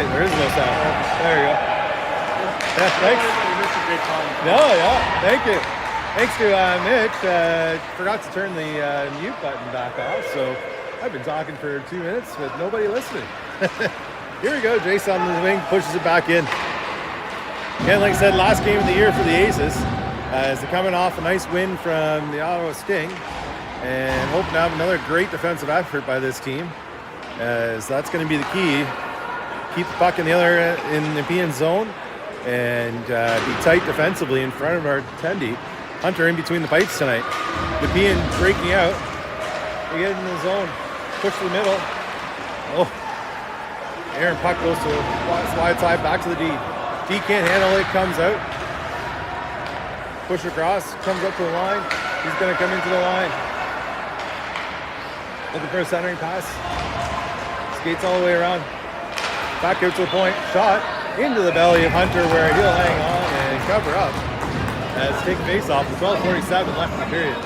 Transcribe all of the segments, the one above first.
There is no sound. There you go. Yeah, thanks. No, yeah, thank you. Thanks to Mitch. Forgot to turn the mute button back off, so I've been talking for 2 minutes with nobody listening. Here we go. Jace on the wing pushes it back in. Again, like I said, last game of the year for the Aces, as they're coming off a nice win from the Ottawa Sting, and hoping to have another great defensive effort by this team, as that's going to be the key. Keep the puck in the other in the Nepean zone and be tight defensively in front of our attendee. Hunter in between the pipes tonight. Nepean breaking out. We get in the zone. Push to the middle. Oh. Aaron puck goes to the wide side, back to the D. D can't handle it, comes out. Push across, comes up to the line. He's going to come into the line. Looking for a centering pass. Skates all the way around. Back out to the point. Shot into the belly of Hunter where he'll hang on and cover up. As take face off with 12:47 left in the period.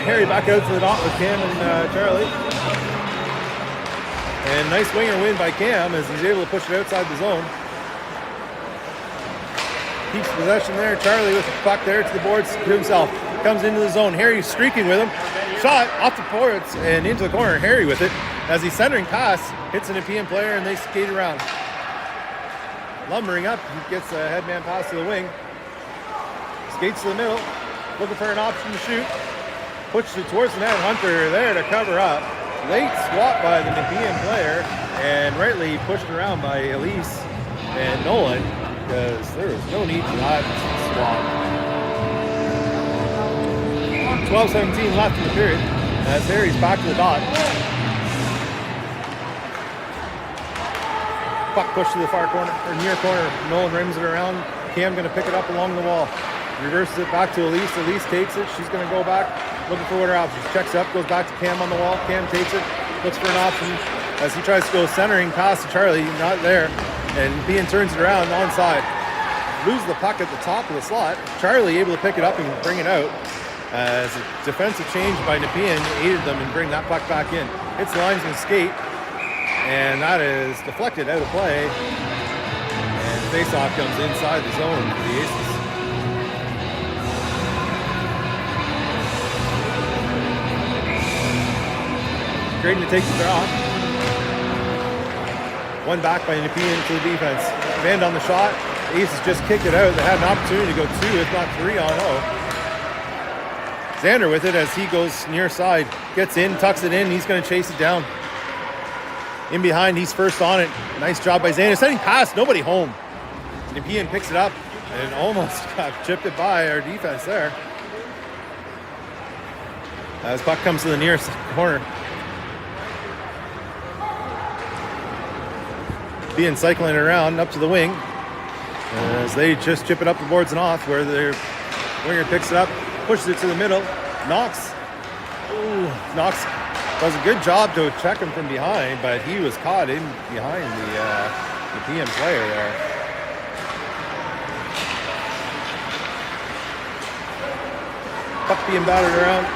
Harry back out to the dot with Cam and Charlie. And nice winger win by Cam as he's able to push it outside the zone. Keeps possession there. Charlie with the puck there to the boards to himself. Comes into the zone. Harry streaking with him. Shot off the boards and into the corner. Harry with it as he's centering pass. Hits an Nepean player and they skate around. Lumbering up. He gets a headman pass to the wing. Skates to the middle. Looking for an option to shoot. Pushes it towards the net. Hunter there to cover up. Late swap by the Nepean player and rightly pushed around by Elise and Nolan because there was no need for that swap. 12:17 left in the period as Harry's back to the dot. Puck pushed to the far corner, or near corner. Nolan rims it around. Cam going to pick it up along the wall. Reverses it back to Elise. Elise takes it. She's going to go back, looking for what her options. Checks up, goes back to Cam on the wall. Cam takes it, looks for an option as he tries to go centering past to Charlie. Not there. And Nepean turns it around onside. Loses the puck at the top of the slot. Charlie able to pick it up and bring it out. As a defensive change by Nepean aided them in bringing that puck back in. Hits the linesman skate, and that is deflected out of play. And faceoff comes inside the zone for the Aces. Graydon to take the draw. One back by Nepean to the defense. Band on the shot. The Aces just kicked it out. They had an opportunity to go 2, if not 3 on 0. Xander with it as he goes near side. Gets in, tucks it in. He's going to chase it down. In behind, he's first on it. Nice job by Xander. Sending pass, nobody home. Nepean picks it up and almost got chipped it by our defense there. As puck comes to the nearest corner. Nepean cycling it around up to the wing. As they just chip it up the boards and off where their winger picks it up. Pushes it to the middle. Knox does a good job to check him from behind, but he was caught in behind the Nepean player there. Puck being battered around.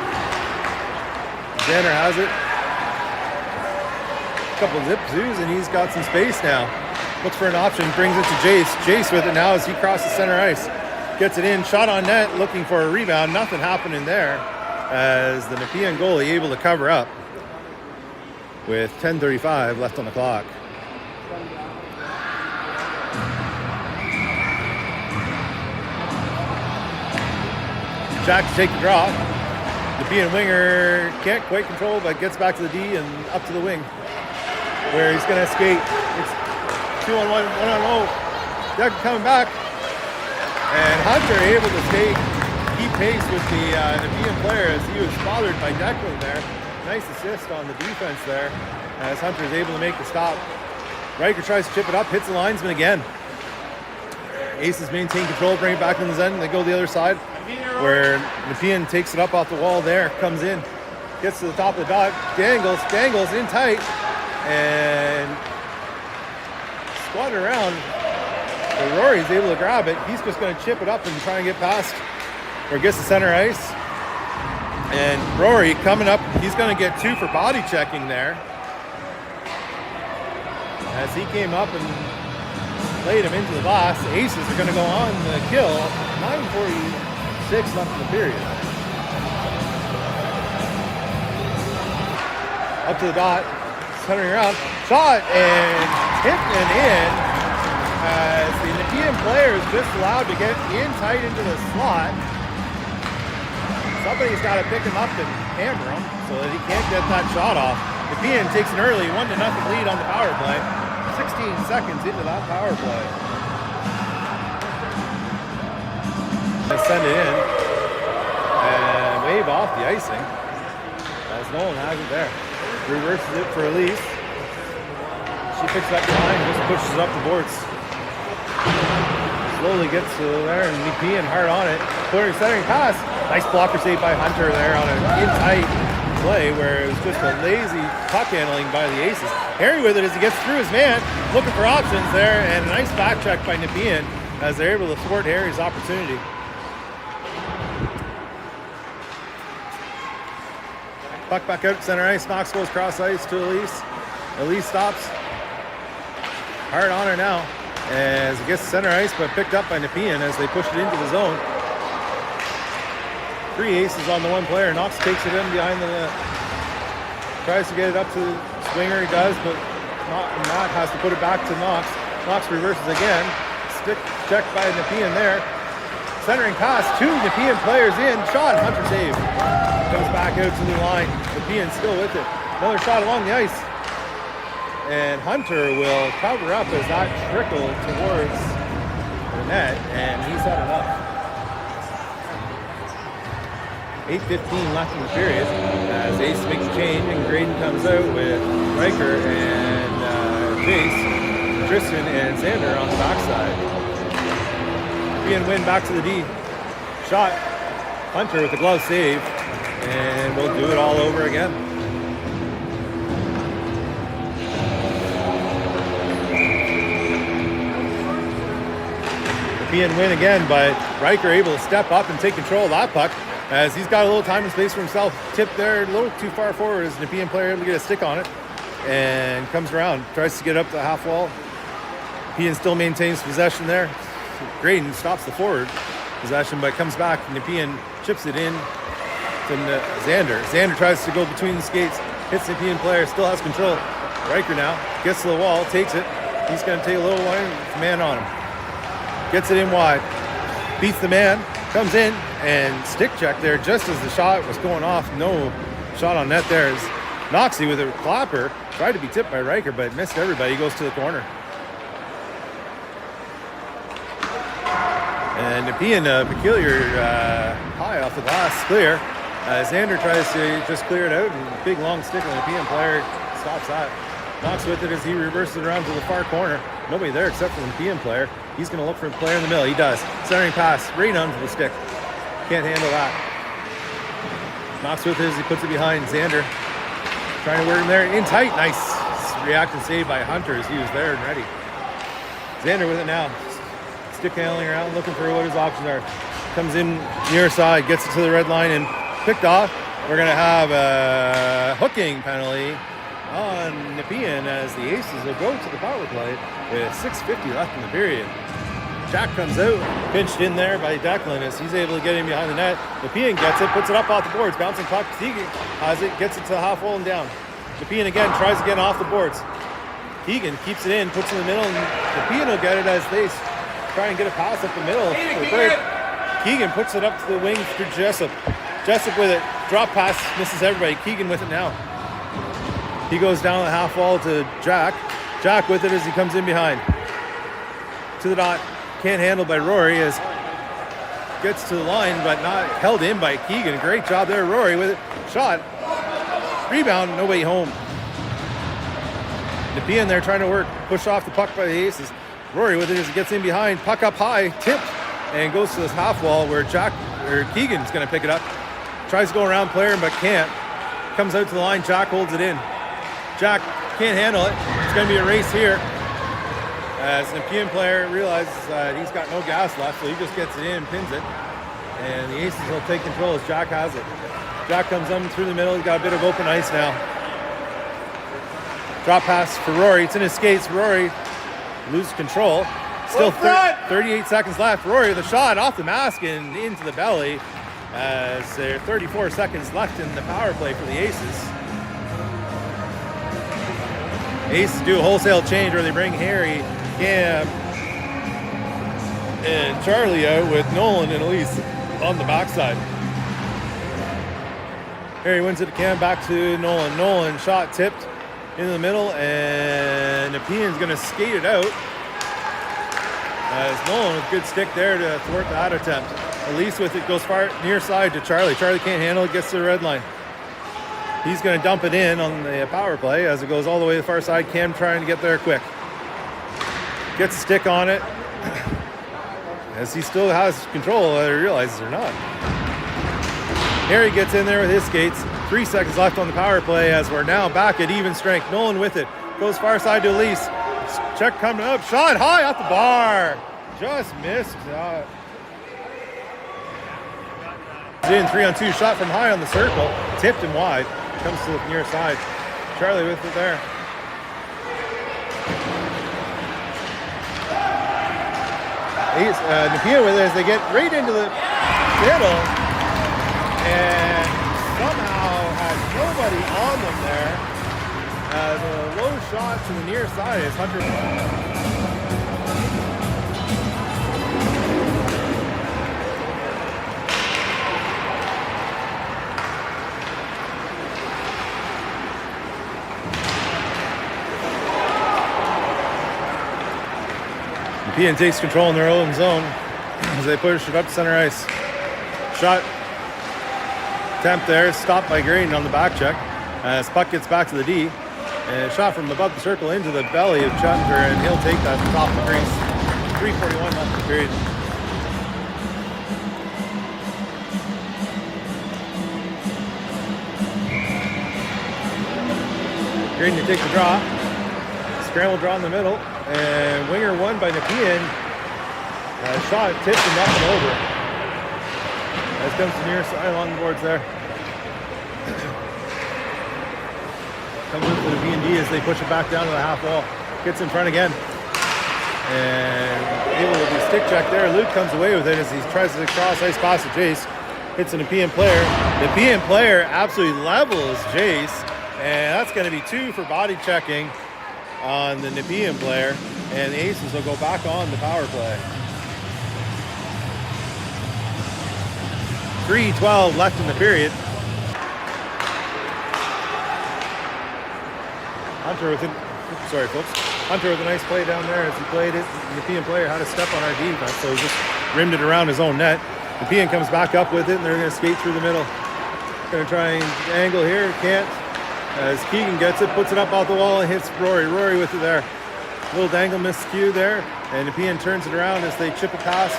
Xander has it. A couple zip zoos, and he's got some space now. Looks for an option, brings it to Jace. Jace with it now as he crosses center ice. Gets it in, shot on net, looking for a rebound. Nothing happening there as the Nepean goalie able to cover up with 10:35 left on the clock. Jack to take the draw. Nepean winger can't quite control, but gets back to the D and up to the wing where he's going to skate. It's 2-on-1, 1-on-0. Doug coming back. And Hunter able to keep pace with the Nepean player as he was bothered by Declan there. Nice assist on the defense there as Hunter is able to make the stop. Riker tries to chip it up, hits the linesman again. Aces maintain control, bring it back in the zone. They go the other side where Nepean takes it up off the wall there, comes in, gets to the top of the dot, dangles in tight, and squatted around. So Rory's able to grab it. He's just going to chip it up and try and get past, or gets to center ice. And Rory coming up, he's going to get 2 for body checking there. As he came up and laid him into the glass, the Aces are going to go on the kill. 9:46 left in the period. Up to the dot, centering around, shot, and tipped and in. As the Nepean player is just allowed to get in tight into the slot. Somebody's got to pick him up and hammer him so that he can't get that shot off. Nepean takes an early 1-0 lead on the power play. 16 seconds into that power play. Send it in and wave off the icing as Nolan has it there. Reverses it for Elise. She picks up the line and just pushes up the boards. Slowly gets to there and Nepean hard on it. Clearing centering pass. Nice blocker save by Hunter there on an in-tight play where it was just a lazy puck handling by the Aces. Harry with it as he gets through his man, looking for options there, and a nice back check by Nepean as they're able to thwart Harry's opportunity. Puck back out center ice. Knox goes cross ice to Elise. Elise stops. Hard on her now as it gets center ice, but picked up by Nepean as they push it into the zone. 3 Aces on the 1 player. Knox takes it in behind the net. Tries to get it up to the swinger. He does, but Matt has to put it back to Knox. Knox reverses again. Stick checked by Nepean there. Centering pass, 2 Nepean players in. Shot, Hunter save. Comes back out to the line. Nepean still with it. Another shot along the ice. And Hunter will cover up as that trickle towards the net, and he's had enough. 8:15 left in the period as Ace makes a change and Graydon comes out with Riker and Jace, Tristan and Xander on the backside. Nepean win back to the D. Shot. Hunter with the glove save, and we'll do it all over again. Nepean win again, but Riker able to step up and take control of that puck as he's got a little time and space for himself. Tipped there a little too far forward as Nepean player able to get a stick on it and comes around, tries to get up the half wall. Nepean still maintains possession there. Graydon stops the forward possession but comes back. Nepean chips it in to Xander. Xander tries to go between the skates, hits Nepean player, still has control. Riker now gets to the wall, takes it. He's going to take a little one, man on him. Gets it in wide, beats the man, comes in and stick check there just as the shot was going off. No shot on net there. As Noxie with a clapper tried to be tipped by Riker but missed everybody. He goes to the corner. And Nepean peculiar high off the glass clear. Xander tries to just clear it out and big long stick on the Nepean player stops that. Knox with it as he reverses it around to the far corner. Nobody there except for the Nepean player. He's going to look for the player in the middle. He does. Centering pass right onto the stick. Can't handle that. Knox with it as he puts it behind Xander. Trying to work him there. In tight. Nice reaction save by Hunter as he was there and ready. Xander with it now. Stick handling around, looking for what his options are. Comes in near side, gets it to the red line and picked off. We're going to have a hooking penalty on Nepean as the Aces will go to the power play with 6:50 left in the period. Jack comes out, pinched in there by Declan as he's able to get in behind the net. Nepean gets it, puts it up off the boards, bouncing puck. Keegan has it, gets it to the half wall and down. Nepean again tries to get off the boards. Keegan keeps it in, puts it in the middle, and Nepean will get it as they try and get a pass up the middle. Keegan puts it up to the wing for Jessup. Jessup with it, drop pass, misses everybody. Keegan with it now. He goes down the half wall to Jack. Jack with it as he comes in behind. To the dot. Can't handle by Rory as gets to the line but not held in by Keegan. Great job there, Rory with it. Shot. Rebound, nobody home. Nepean there trying to work. Push off the puck by the Aces. Rory with it as he gets in behind. Puck up high, tipped, and goes to this half wall where Keegan's going to pick it up. Tries to go around player but can't. Comes out to the line. Jack holds it in. Jack can't handle it. It's going to be a race here. As the Nepean player realizes he's got no gas left, so he just gets it in, pins it. And the Aces will take control as Jack has it. Jack comes in through the middle. He's got a bit of open ice now. Drop pass for Rory. It's in his skates. Rory loses control. Still 38 seconds left. Rory with a shot off the mask and into the belly. As there are 34 seconds left in the power play for the Aces. Aces do a wholesale change where they bring Harry, Cam, and Charlie out with Nolan and Elise on the backside. Harry wins it to Cam, back to Nolan. Nolan shot tipped into the middle, and Nepean's going to skate it out. As Nolan with good stick there to thwart that attempt. Elise with it goes far near side to Charlie. Charlie can't handle it, gets to the red line. He's going to dump it in on the power play as it goes all the way to the far side. Cam trying to get there quick. Gets a stick on it. As he still has control, whether he realizes or not. Harry gets in there with his skates. 3 seconds left on the power play as we're now back at even strength. Nolan with it. Goes far side to Elise. Check coming up. Shot high off the bar. Just missed. In 3-on-2 shot from high on the circle. Tipped and wide. Comes to the near side. Charlie with it there. Nepean with it as they get right into the middle and somehow had nobody on them there. As a low shot to the near side is Hunter. Nepean takes control in their own zone as they push it up to center ice. Shot attempt there, stopped by Graydon on the back check as puck gets back to the D. And a shot from above the circle into the belly of Chattenger, and he'll take that off the crease. 3:41 left in the period. Graydon to take the draw. Scramble draw in the middle. And winger won by Nepean. Shot tipped and nothing over. As comes the near side along the boards there. Comes into the B&D as they push it back down to the half wall. Gets in front again. And able to do stick check there. Luke comes away with it as he tries to cross ice pass to Jace. Hits a Nepean player. Nepean player absolutely levels Jace. And that's going to be 2 for body checking on the Nepean player, and the Aces will go back on the power play. 3:12 left in the period. Hunter with a nice play down there as he played it. The Nepean player had a step on our defense, so he just rimmed it around his own net. Nepean comes back up with it, and they're going to skate through the middle. Going to try and angle here, can't. As Keegan gets it, puts it up off the wall and hits Rory. Rory with it there. Little dangle miscue there. And Nepean turns it around as they chip it past.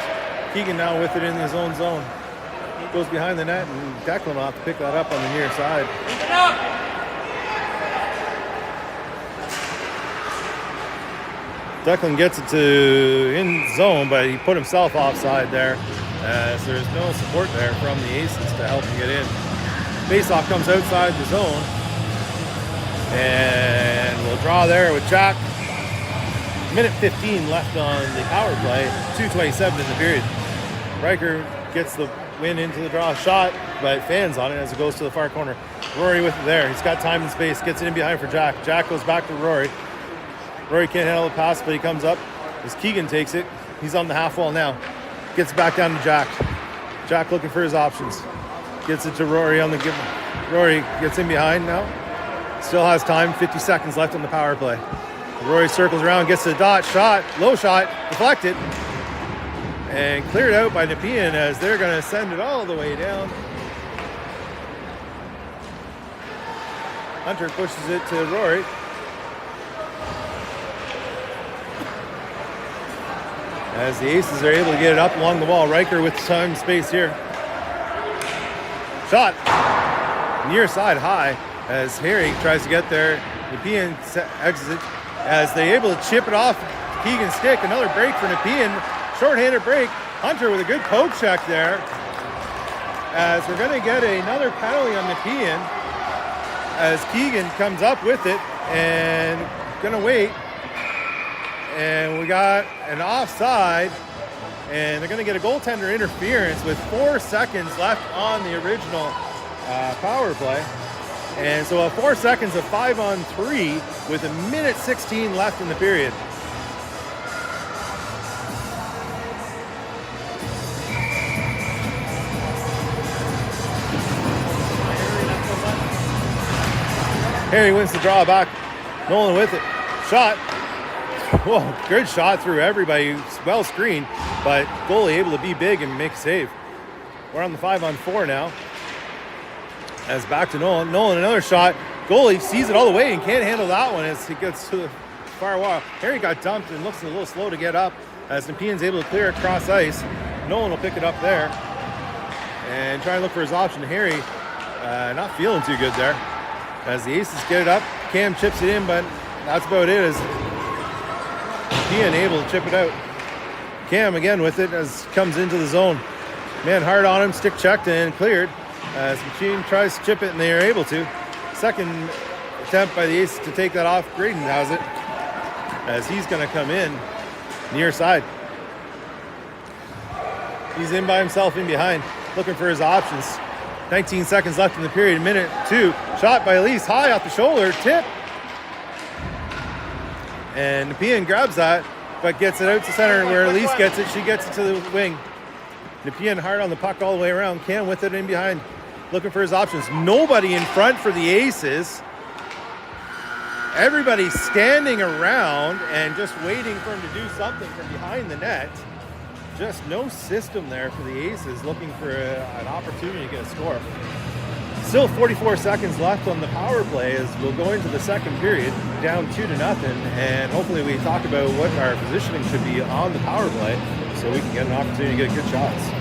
Keegan now with it in his own zone. Goes behind the net, and Declan will have to pick that up on the near side. Declan gets it to in zone, but he put himself offside there. As there's no support there from the Aces to help him get in. Faceoff comes outside the zone. And we'll draw there with Jack. Minute 15 left on the power play. 2:27 in the period. Riker gets the win into the draw. Shot, but fans on it as it goes to the far corner. Rory with it there. He's got time and space. Gets it in behind for Jack. Jack goes back to Rory. Rory can't handle the pass, but he comes up as Keegan takes it. He's on the half wall now. Gets back down to Jack. Jack looking for his options. Gets it to Rory on the give. Rory gets in behind now. Still has time, 50 seconds left on the power play. Rory circles around, gets the dot, shot, low shot, deflected, and cleared out by Nepean as they're going to send it all the way down. Hunter pushes it to Rory. As the Aces are able to get it up along the wall. Riker with time and space here. Shot, near side high. As Harry tries to get there, Nepean exits it as they're able to chip it off Keegan's stick. Another break for Nepean, short-handed break. Hunter with a good poke check there as we're going to get another penalty on Nepean as Keegan comes up with it and going to wait. And we got an offside, and they're going to get a goaltender interference with 4 seconds left on the original power play. And so 4 seconds of 5-on-3 with 1:16 left in the period. Harry wins the draw back. Nolan with it. Shot. Whoa, good shot through everybody. Well screened, but goalie able to be big and make a save. We're on the 5-on-4 now. As back to Nolan. Nolan, another shot. Goalie sees it all the way and can't handle that one as he gets to the far wall. Harry got dumped and looks a little slow to get up as Nepean's able to clear across ice. Nolan will pick it up there and try and look for his option. Harry not feeling too good there. As the Aces get it up, Cam chips it in, but that's about it as Nepean able to chip it out. Cam again with it as comes into the zone. Man hard on him, stick checked and cleared. As Nepean tries to chip it and they are able to. Second attempt by the Aces to take that off. Graydon has it as he's going to come in near side. He's in by himself in behind, looking for his options. 19 seconds left in the period, minute 2. Shot by Elise, high off the shoulder, tip. And Nepean grabs that, but gets it out to center where Elise gets it. She gets it to the wing. Nepean hard on the puck all the way around. Cam with it in behind, looking for his options. Nobody in front for the Aces. Everybody standing around and just waiting for him to do something from behind the net. Just no system there for the Aces, looking for an opportunity to get a score. Still 44 seconds left on the power play as we'll go into the second period, down 2-0, and hopefully we talk about what our positioning should be on the power play so we can get an opportunity to get good shots.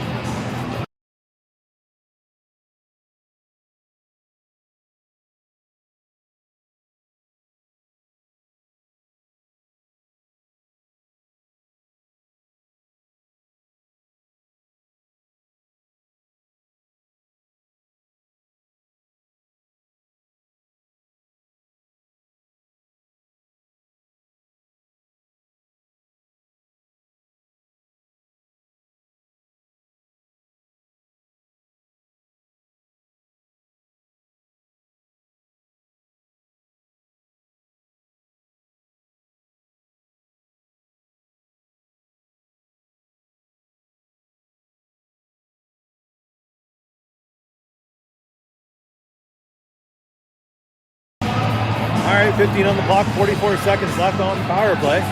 All right, 15 on the clock, 44 seconds left on the power play.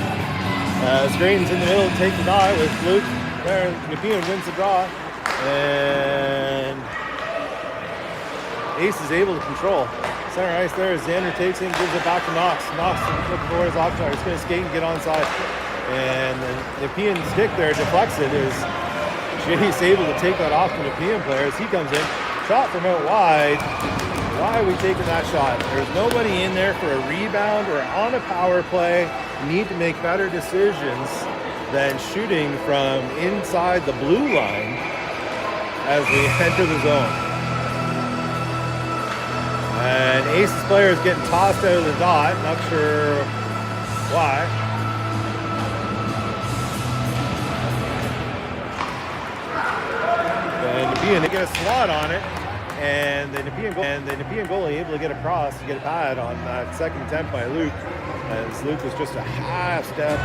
Graydon's in the middle to take the draw with Luke. There, Nepean wins the draw. And Ace is able to control. Center ice there as Xander takes him, gives it back to Knox. Knox looking for his option. He's going to skate and get onside. And the Nepean stick there deflects it as Jay's able to take that off the Nepean player as he comes in. Shot from out wide. Why are we taking that shot? There's nobody in there for a rebound or on a power play. You need to make better decisions than shooting from inside the blue line as we enter the zone. And Aces player is getting tossed out of the dot. Not sure why. And Nepean to get a slot on it. And the Nepean goalie able to get across to get a pad on that second attempt by Luke, as Luke was just a half step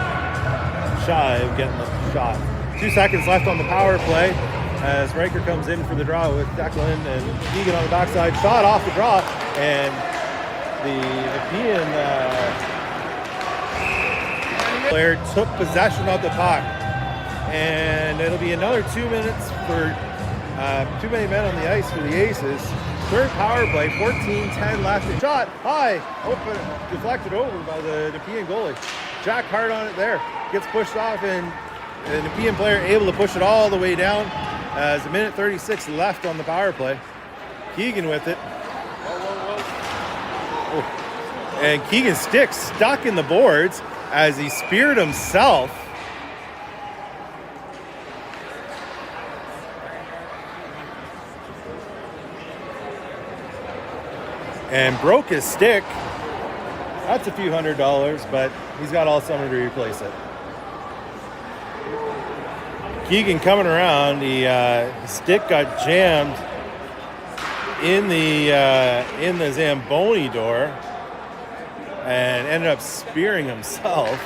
shy of getting the shot. 2 seconds left on the power play as Riker comes in for the draw with Declan and Keegan on the backside. Shot off the draw, and the Nepean player took possession of the puck. And it'll be another 2 minutes for too many men on the ice for the Aces. Third power play, 14-10 left. Shot high, open, deflected over by the Nepean goalie. Jack hard on it there, gets pushed off, and the Nepean player able to push it all the way down as a minute 36 left on the power play. Keegan with it. Oh. And Keegan's stick stuck in the boards as he speared himself. and broke his stick. That's a few $100, but he's got all summer to replace it. Keegan coming around, the stick got jammed in the Zamboni door and ended up spearing himself.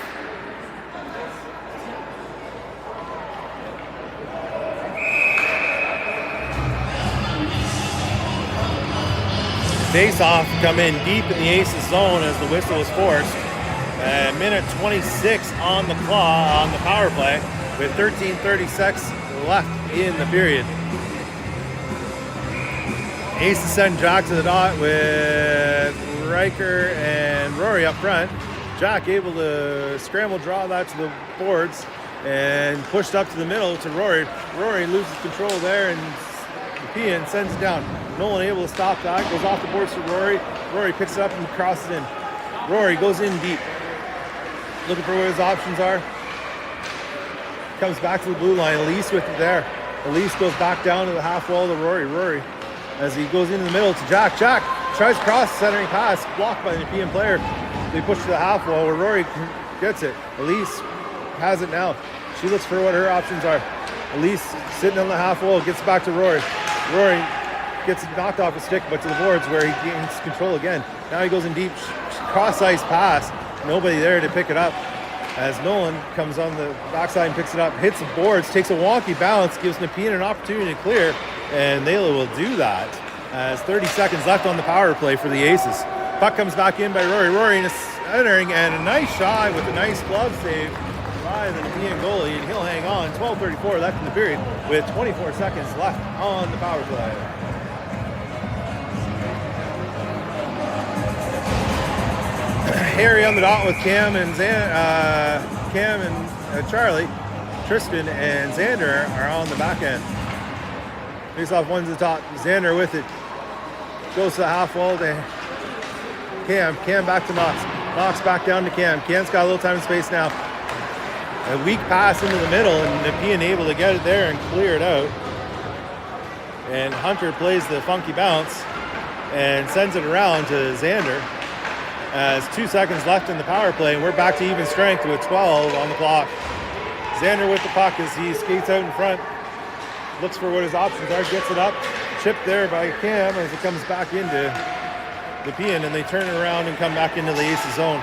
Face-off come in deep in the Aces zone as the whistle is forced. Minute 26 on the clock on the power play with 13:36 left in the period. Aces send Jack to the dot with Riker and Rory up front. Jack able to scramble draw that to the boards and pushed up to the middle to Rory. Rory loses control there and Nepean sends it down. Nolan able to stop that, goes off the boards to Rory. Rory picks it up and crosses in. Rory goes in deep, looking for what his options are. Comes back to the blue line. Elise with it there. Elise goes back down to the half wall to Rory. Rory, as he goes into the middle to Jack. Jack tries to cross, centering pass, blocked by the Nepean player. They push to the half wall where Rory gets it. Elise has it now. She looks for what her options are. Elise sitting on the half wall, gets back to Rory. Rory gets knocked off his stick, but to the boards where he gains control again. Now he goes in deep, cross-ice pass. Nobody there to pick it up. As Nolan comes on the backside and picks it up, hits the boards, takes a wonky bounce, gives Nepean an opportunity to clear, and Naila will do that. As 30 seconds left on the power play for the Aces. Puck comes back in by Rory. Rory in a centering and a nice shot with a nice glove save by the Nepean goalie, and he'll hang on. 12:34 left in the period with 24 seconds left on the power play. Harry on the dot with Cam and Charlie. Tristan and Xander are on the back end. Face off one to the top. Xander with it. Goes to the half wall to Cam. Cam back to Knox. Knox back down to Cam. Cam's got a little time and space now. A weak pass into the middle, and Nepean able to get it there and clear it out. And Hunter plays the funky bounce and sends it around to Xander. As 2 seconds left in the power play, and we're back to even strength with 12 on the clock. Xander with the puck as he skates out in front. Looks for what his options are, gets it up. Chipped there by Cam as it comes back into Nepean, and they turn it around and come back into the Aces zone.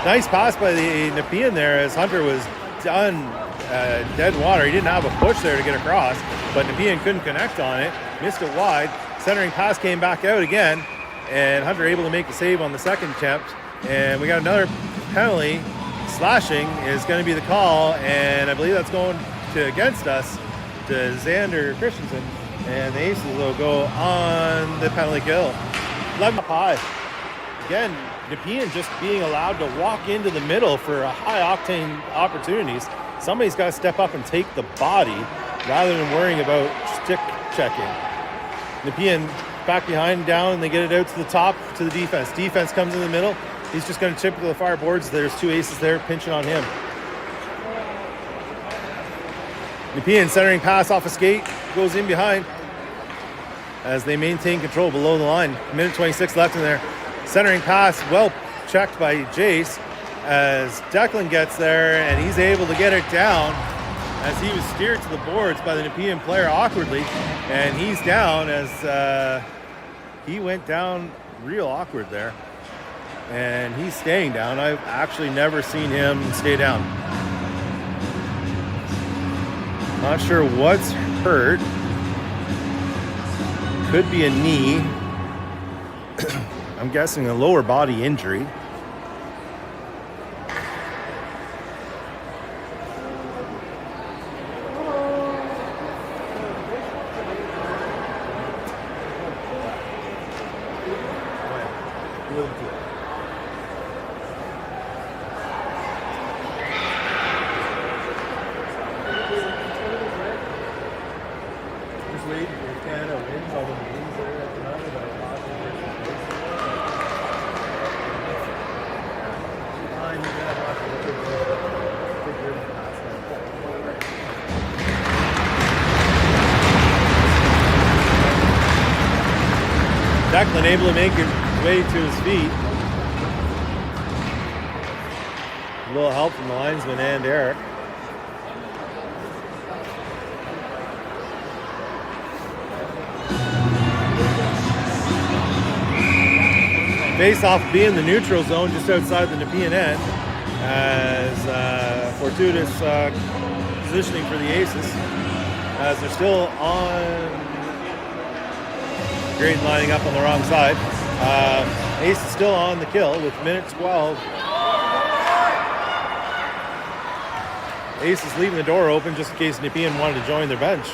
Nice pass by the Nepean there as Hunter was done dead water. He didn't have a push there to get across, but Nepean couldn't connect on it. Missed it wide. Centering pass came back out again, and Hunter able to make the save on the second attempt. And we got another penalty. Slashing is going to be the call, and I believe that's going to against us to Xander Christensen. And the Aces will go on the penalty kill. 11 up high. Again, Nepean just being allowed to walk into the middle for high-octane opportunities. Somebody's got to step up and take the body rather than worrying about stick checking. Nepean back behind, down, and they get it out to the top to the defense. Defense comes in the middle. He's just going to chip to the far boards. There's two Aces there pinching on him. Nepean centering pass off a skate, goes in behind as they maintain control below the line. Minute 26 left in there. Centering pass, well checked by Jace as Declan gets there, and he's able to get it down as he was steered to the boards by the Nepean player awkwardly, and he's down as he went down real awkward there, and he's staying down. I've actually never seen him stay down. Not sure what's hurt. Could be a knee. I'm guessing a lower body injury. unable to make his way to his feet. A little help from the linesman and Eric. Face-off being the neutral zone just outside the Nepean end, as fortuitous positioning for the Aces, as they're still on grade lining up on the wrong side. Aces still on the kill with minute 12. Aces leaving the door open just in case Nepean wanted to join their bench.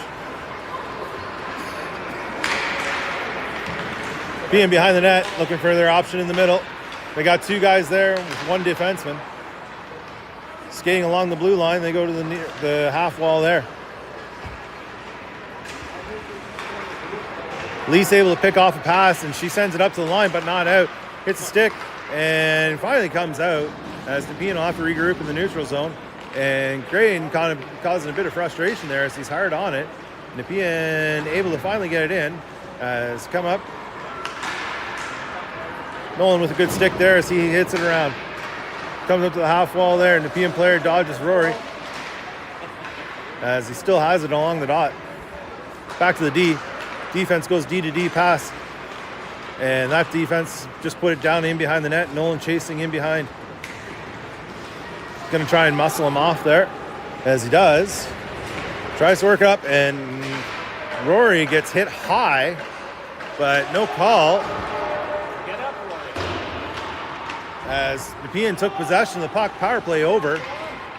Being behind the net, looking for their option in the middle. They got two guys there with one defenseman. Skating along the blue line, they go to the half wall there. Lee's able to pick off a pass, and she sends it up to the line, but not out. Hits a stick, and finally comes out as Nepean will have to regroup in the neutral zone. And Crane kind of causing a bit of frustration there as he's hard on it. Nepean able to finally get it in. Has come up. Nolan with a good stick there as he hits it around. Comes up to the half wall there. Nepean player dodges Rory as he still has it along the dot. Back to the D. Defense goes D to D pass. And that defense just put it down in behind the net. Nolan chasing in behind. Going to try and muscle him off there as he does. Tries to work up, and Rory gets hit high, but no call. As Nepean took possession of the puck, power play over,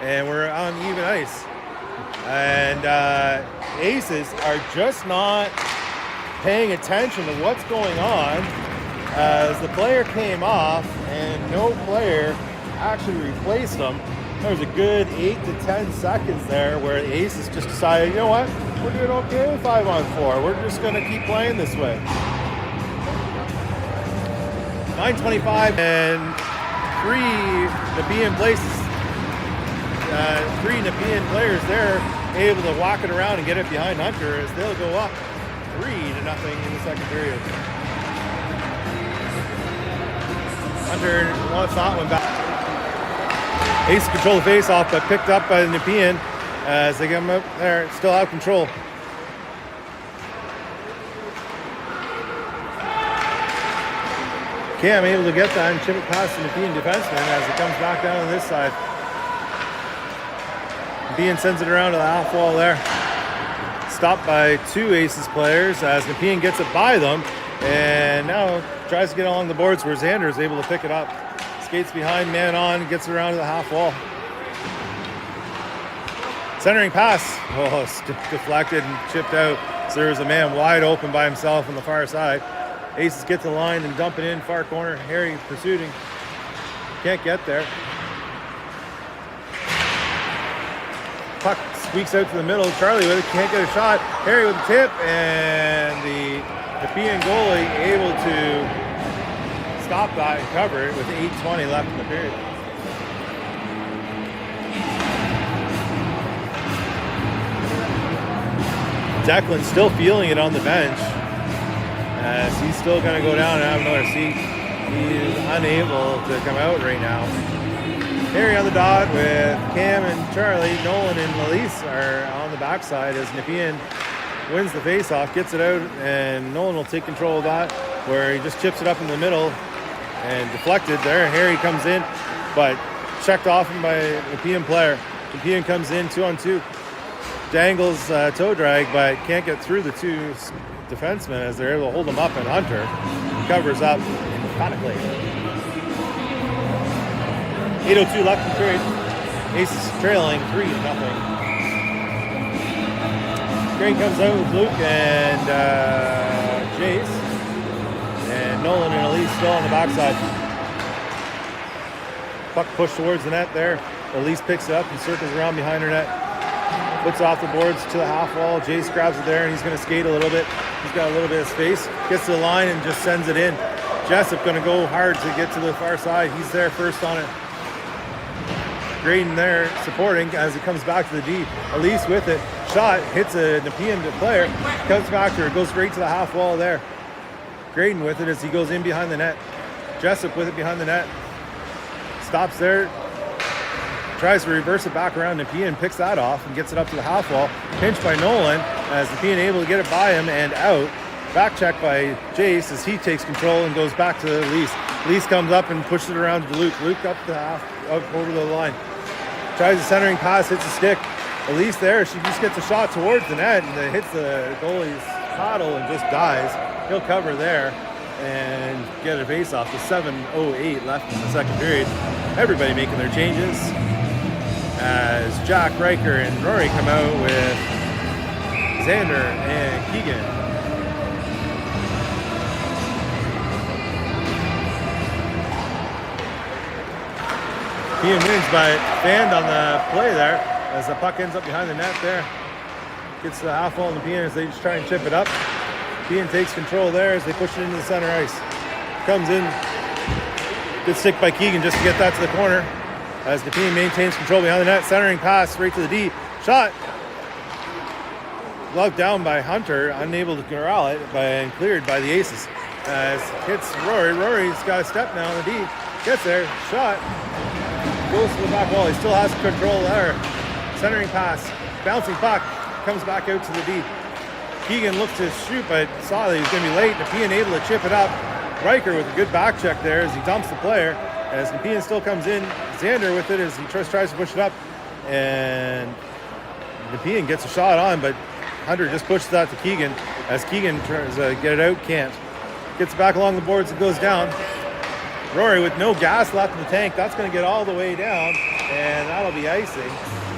and we're on even ice. And Aces are just not paying attention to what's going on as the player came off and no player actually replaced him. There was a good 8 to 10 seconds there where the Aces just decided, you know what, we're doing okay 5-on-4. We're just going to keep playing this way. 9:25 and three Nepean players there able to walk it around and get it behind Hunter as they'll go up 3-0 in the second period. Hunter wants that one back. Aces control the face-off, but picked up by the Nepean as they get him up there, still have control. Cam able to get that and chip it past the Nepean defenseman as it comes back down to this side. Nepean sends it around to the half wall there. Stopped by two Aces players as Nepean gets it by them and now tries to get along the boards where Xander is able to pick it up. Skates behind, man on, gets it around to the half wall. Centering pass. Oh, deflected and chipped out. So there was a man wide open by himself on the far side. Aces get to the line and dump it in, far corner. Harry pursuing. Can't get there. Puck squeaks out to the middle. Charlie with it, can't get a shot. Harry with the tip, and the Nepean goalie able to stop that and cover it with 8:20 left in the period. Declan's still feeling it on the bench as he's still going to go down and have another seat. He is unable to come out right now. Harry on the dot with Cam and Charlie. Nolan and Elise are on the backside as Nepean wins the face-off, gets it out, and Nolan will take control of that, where he just chips it up in the middle and deflected there. Harry comes in, but checked off him by a Nepean player. Nepean comes in 2-on-2, dangles toe drag, but can't get through the two defensemen as they're able to hold him up, and Hunter covers up emphatically. 8:02 left in the period. Aces trailing 3-0. Crane comes out with Luke and Jace. And Nolan and Elise still on the backside. Puck pushed towards the net there. Elise picks it up and circles around behind her net. Puts off the boards to the half wall. Jace grabs it there and he's going to skate a little bit. He's got a little bit of space. Gets to the line and just sends it in. Jessup going to go hard to get to the far side. He's there first on it. Graydon there supporting as it comes back to the D. Elise with it. Shot. Hits a Nepean player. Comes back to her. Goes straight to the half wall there. Graydon with it as he goes in behind the net. Jessup with it behind the net. Stops there. Tries to reverse it back around. Nepean picks that off and gets it up to the half wall. Pinched by Nolan as Nepean able to get it by him and out. Back check by Jace as he takes control and goes back to Elise. Elise comes up and pushes it around to Luke. Luke up the half, up over the line. Tries a centering pass, hits a stick. Elise there, she just gets a shot towards the net and it hits the goalie's paddle and just dies. He'll cover there and get a face off with 7:08 left in the second period. Everybody making their changes as Jack, Riker, and Rory come out with Xander and Keegan. Nepean wins by band on the play there as the puck ends up behind the net there. Gets to the half wall of Nepean as they just try and chip it up. Nepean takes control there as they push it into the center ice. Comes in. Good stick by Keegan just to get that to the corner. As Nepean maintains control behind the net. Centering pass right to the D. Shot. Gloved down by Hunter. Unable to corral it and cleared by the Aces. As hits Rory. Rory's got a step now on the D. Gets there. Shot. Goes to the back wall. He still has control there. Centering pass. Bouncing puck. Comes back out to the D. Keegan looked to shoot, but saw that he was going to be late. Nepean able to chip it up. Riker with a good back check there as he dumps the player. As Nepean still comes in. Xander with it as he tries to push it up. And Nepean gets a shot on, but Hunter just pushes that to Keegan. As Keegan tries to get it out, can't. Gets back along the boards and goes down. Rory with no gas left in the tank. That's going to get all the way down, and that'll be icing.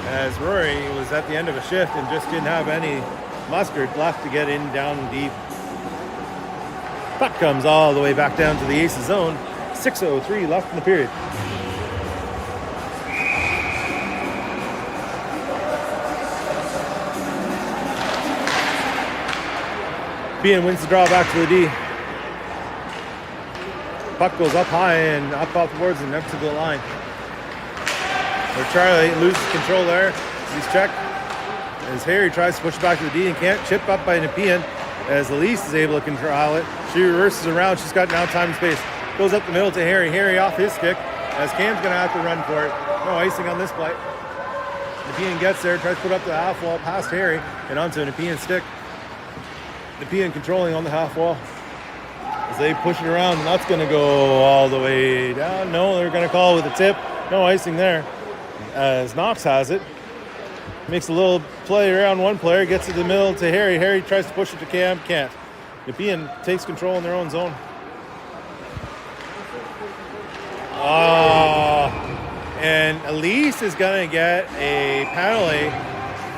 As Rory was at the end of a shift and just didn't have any mustard left to get in down deep. Puck comes all the way back down to the Aces zone. 6:03 left in the period. Nepean wins the draw back to the D. Puck goes up high and up off the boards and up to the line. Where Charlie loses control there. He's checked. As Harry tries to push it back to the D and can't. Chip up by Nepean as Elise is able to control it. She reverses around. She's got now time and space. Goes up the middle to Harry. Harry off his stick as Cam's going to have to run for it. No icing on this play. Nepean gets there, tries to put up the half wall past Harry and onto Nepean's stick. Nepean controlling on the half wall. As they push it around, and that's going to go all the way down. No, they're going to call it with a tip. No icing there. As Knox has it. Makes a little play around one player, gets it to the middle to Harry. Harry tries to push it to Cam, can't. Nepean takes control in their own zone. And Elise is going to get a penalty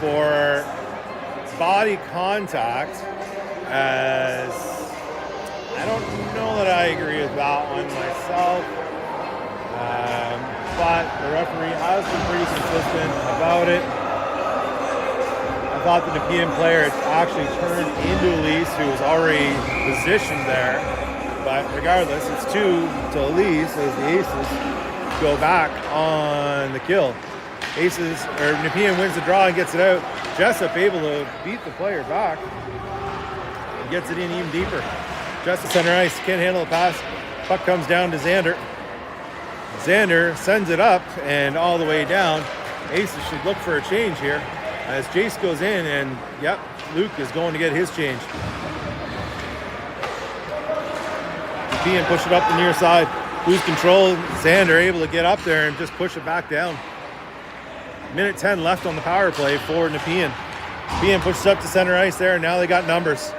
for body contact as I don't know that I agree with that one myself, but the referee has been pretty consistent about it. I thought the Nepean player had actually turned into Elise, who was already positioned there, but regardless, it's 2 to Elise as the Aces go back on the kill. Nepean wins the draw and gets it out. Jessup able to beat the player back and gets it in even deeper. Jessup center ice, can't handle the pass. Puck comes down to Xander. Xander sends it up and all the way down. Aces should look for a change here as Jace goes in and, yep, Luke is going to get his change. Nepean push it up the near side. Lose control. Xander able to get up there and just push it back down. Minute 10 left on the power play for Nepean. Nepean pushes up to center ice there, and now they got numbers.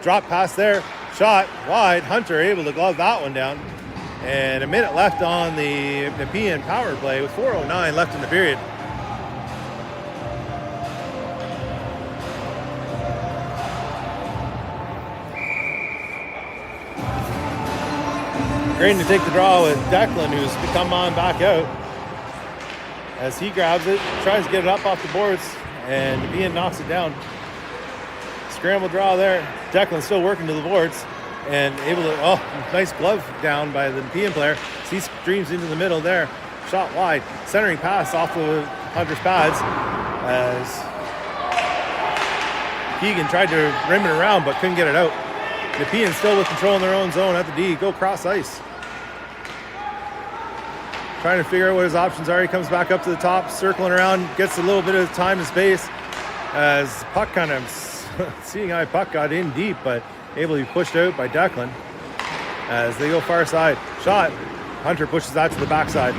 Drop pass there. Shot wide. Hunter able to glove that one down. And a minute left on the Nepean power play with 4:09 left in the period. Graydon to take the draw with Declan, who's come on back out. As he grabs it, tries to get it up off the boards, and Nepean knocks it down. Scramble draw there. Declan still working to the boards and able to, nice glove down by the Nepean player. He streams into the middle there. Shot wide. Centering pass off the Hunter's pads as Keegan tried to rim it around but couldn't get it out. Nepean still with control in their own zone at the D. Go cross ice. Trying to figure out what his options are. He comes back up to the top, circling around, gets a little bit of time and space as puck kind of seeing how puck got in deep, but able to be pushed out by Declan as they go far side. Shot. Hunter pushes that to the backside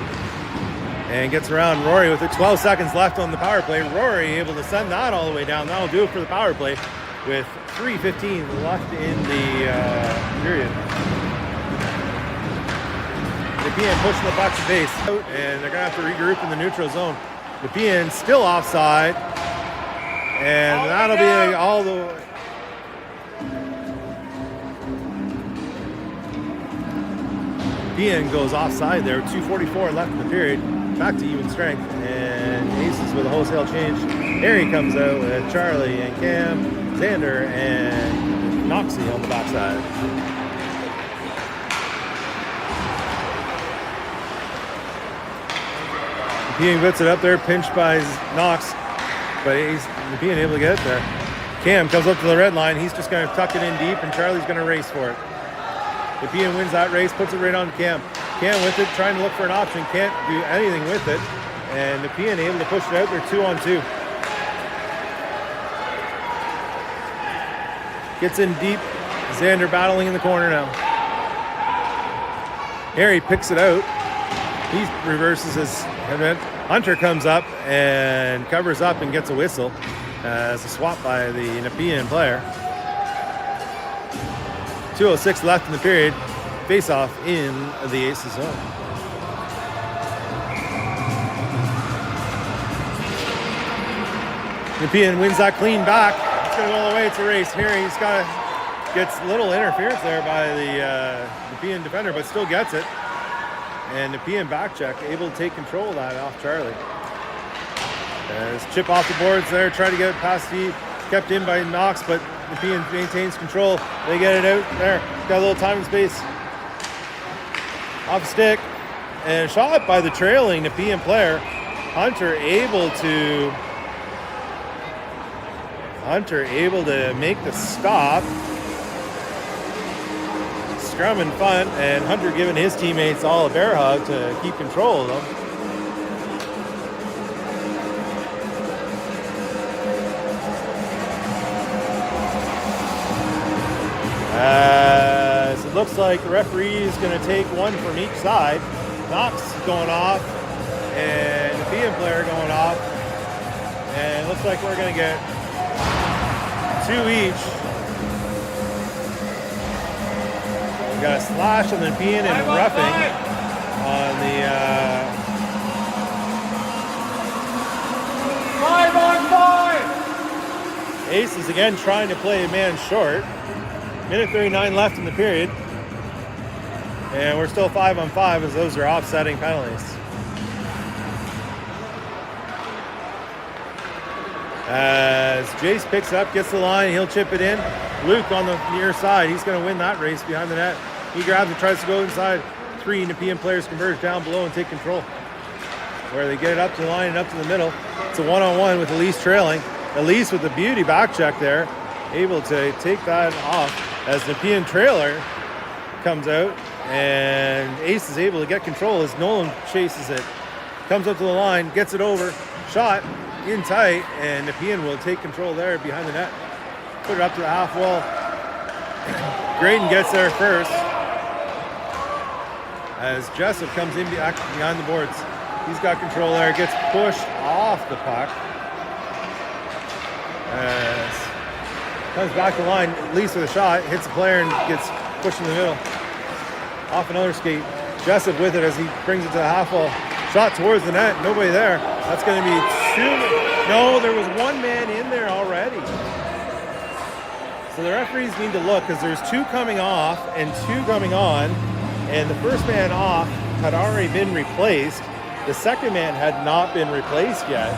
and gets around Rory with it. 12 seconds left on the power play. Rory able to send that all the way down. That'll do it for the power play with 3:15 left in the period. Nepean pushing the puck to base out, and they're going to have to regroup in the neutral zone. Nepean still offside, and that'll be all the way. Nepean goes offside there. 2:44 left in the period. Back to even strength, and Aces with a wholesale change. Harry comes out with Charlie and Cam, Xander, and Noxie on the backside. Nepean gets it up there, pinched by Knox, but Nepean able to get it there. Cam comes up to the red line. He's just going to tuck it in deep, and Charlie's going to race for it. Nepean wins that race, puts it right on Cam. Cam with it, trying to look for an option. Can't do anything with it. And Nepean able to push it out there 2-on-2. Gets in deep. Xander battling in the corner now. Harry picks it out. He reverses his event. Hunter comes up and covers up and gets a whistle as a swap by the Nepean player. 2:06 left in the period. Face off in the Aces zone. Nepean wins that clean back. It's going to go all the way. It's a race. Harry's gets little interference there by the Nepean defender, but still gets it. And Nepean back check, able to take control of that off Charlie. As chip off the boards there, try to get it past the, kept in by Knox, but Nepean maintains control. They get it out there. Got a little time and space. Off stick. And shot by the trailing Nepean player. Hunter able to make the stop. Scrum and fun, and Hunter giving his teammates all a bear hug to keep control of them. As it looks like the referee is going to take one from each side. Knox going off, and the Nepean player going off. And it looks like we're going to get two each. We got a slash on the Nepean and roughing on the 5-on-5. Aces again trying to play a man short. Minute 39 left in the period. And we're still 5-on-5 as those are offsetting penalties. As Jace picks up, gets the line, he'll chip it in. Luke on the near side, he's going to win that race behind the net. He grabs it, tries to go inside. Three Nepean players converge down below and take control. Where they get it up to the line and up to the middle. It's a one-on-one with Elise trailing. Elise with the beauty back check there, able to take that off as Nepean trailer comes out, and Ace is able to get control as Nolan chases it. Comes up to the line, gets it over, shot in tight, and Nepean will take control there behind the net. Put it up to the half wall. Graydon gets there first as Jessup comes in behind the boards. He's got control there, gets pushed off the puck. As comes back the line, leads with a shot, hits the player and gets pushed in the middle. Off another skate. Jessup with it as he brings it to the half wall. Shot towards the net, nobody there. That's going to be two. No, there was one man in there already. So the referees need to look because there's two coming off and two coming on. And the first man off had already been replaced. The second man had not been replaced yet.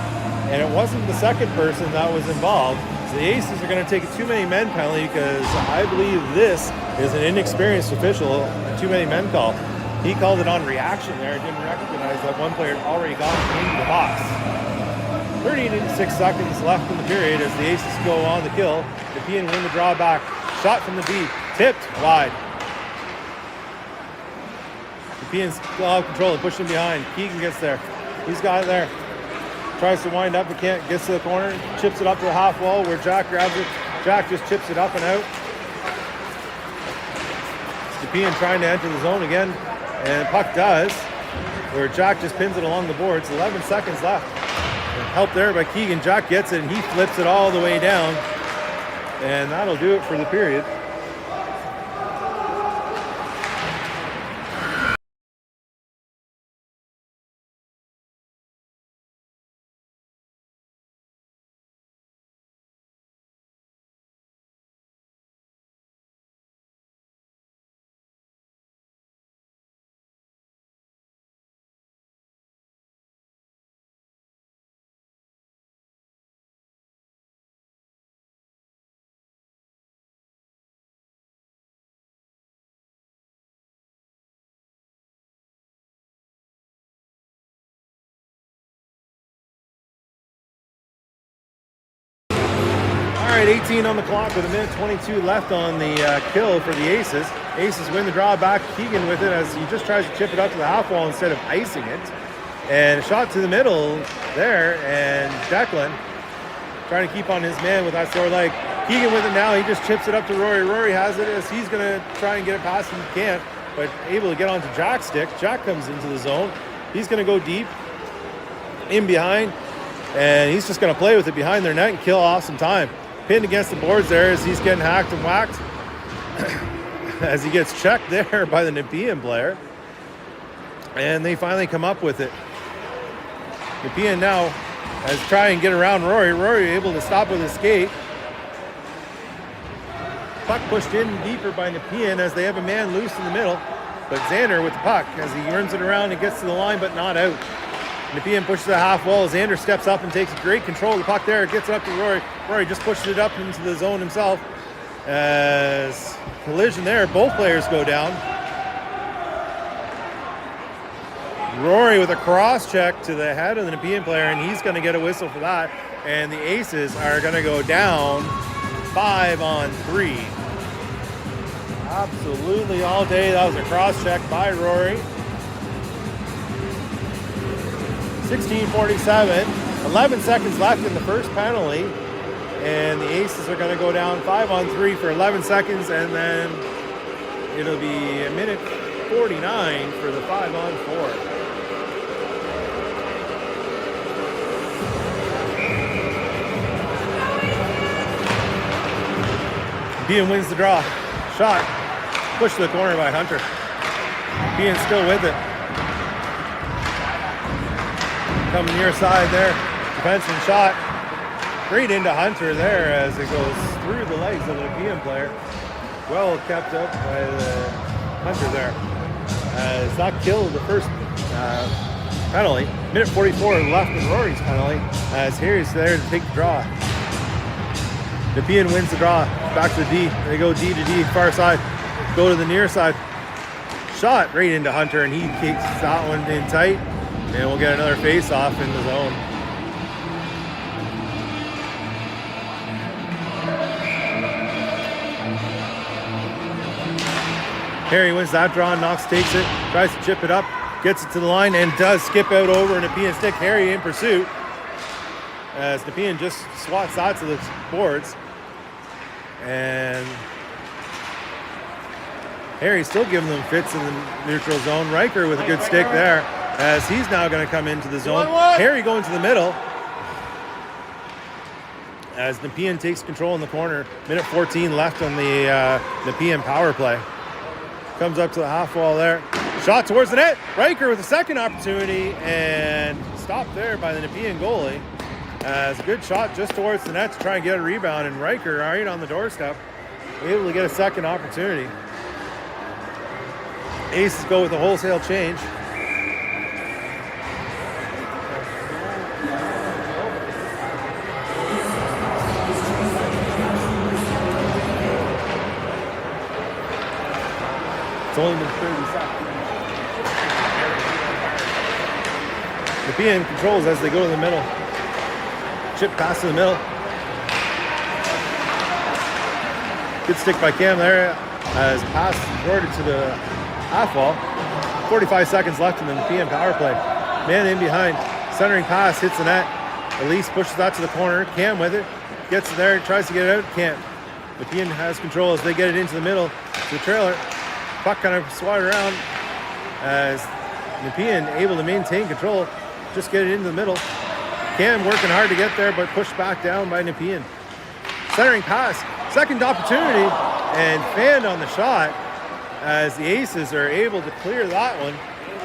And it wasn't the second person that was involved. So the Aces are going to take a too many men penalty because I believe this is an inexperienced official, a too many men call. He called it on reaction there, didn't recognize that one player had already gone into the box. 36 seconds left in the period as the Aces go on the kill. Nepean win the draw back. Shot from the deep. Tipped wide. Nepean's still out of control. They push him behind. Keegan gets there. He's got it there. Tries to wind up, but can't. Gets to the corner. Chips it up to the half wall where Jack grabs it. Jack just chips it up and out. Nepean trying to enter the zone again. And puck does. Where Jack just pins it along the boards. 11 seconds left. Help there by Keegan. Jack gets it and he flips it all the way down. And that'll do it for the period. All right, 18 on the clock with 1:22 left on the kill for the Aces. Aces win the draw back. Keegan with it as he just tries to chip it up to the half wall instead of icing it. And a shot to the middle there, and Declan trying to keep on his man with that sore leg. Keegan with it now. He just chips it up to Rory. Rory has it as he's going to try and get it past him. He can't, but able to get onto Jack's stick. Jack comes into the zone. He's going to go deep in behind, and he's just going to play with it behind their net and kill off some time. Pinned against the boards there as he's getting hacked and whacked as he gets checked there by the Nepean player. And they finally come up with it. Nepean now has tried and get around Rory. Rory able to stop with his skate. Puck pushed in deeper by Nepean as they have a man loose in the middle. But Xander with the puck as he runs it around and gets to the line but not out. Nepean pushes the half wall. Xander steps up and takes great control of the puck there. Gets it up to Rory. Rory just pushes it up into the zone himself. As collision there, both players go down. Rory with a cross check to the head of the Nepean player, and he's going to get a whistle for that. And the Aces are going to go down 5-on-3. Absolutely all day. That was a cross check by Rory. 16:47, 11 seconds left in the first penalty, and the Aces are going to go down 5-on-3 for 11 seconds, and then it'll be 1:49 for the 5-on-4. Nepean wins the draw. Shot pushed to the corner by Hunter. Nepean still with it. Coming near side there, defenseman shot straight into Hunter there as it goes through the legs of the Nepean player. Well kept up by the Hunter there. As that killed the first penalty. 1:44 left in Rory's penalty as Harry's there to take the draw. Nepean wins the draw. Back to the D. They go D to D, far side. Go to the near side. Shot right into Hunter and he kicks that one in tight. And we'll get another face-off in the zone. Harry wins that draw. Knox takes it, tries to chip it up, gets it to the line, and does skip out over Nepean stick. Harry in pursuit as Nepean just swats that to the boards. And Harry's still giving them fits in the neutral zone. Riker with a good stick there. As he's now going to come into the zone. Harry going to the middle. As Nepean takes control in the corner. 1:14 left on the Nepean power play. Comes up to the half wall there. Shot towards the net. Riker with a second opportunity and stopped there by the Nepean goalie. As a good shot just towards the net to try and get a rebound. And Riker right on the doorstep. Able to get a second opportunity. Aces go with a wholesale change. It's only been 30 seconds. Nepean controls as they go to the middle. Chip pass to the middle. Good stick by Cam there. as pass thwarted to the half wall. 45 seconds left in the Nepean power play. Man in behind, centering pass hits the net. Elise pushes that to the corner. Cam with it, gets there, tries to get it out. Can't. Nepean has control as they get it into the middle to the trailer. Puck kind of swatted around as Nepean able to maintain control. Just get it into the middle. Cam working hard to get there, but pushed back down by Nepean. Centering pass, second opportunity, and fanned on the shot as the Aces are able to clear that one.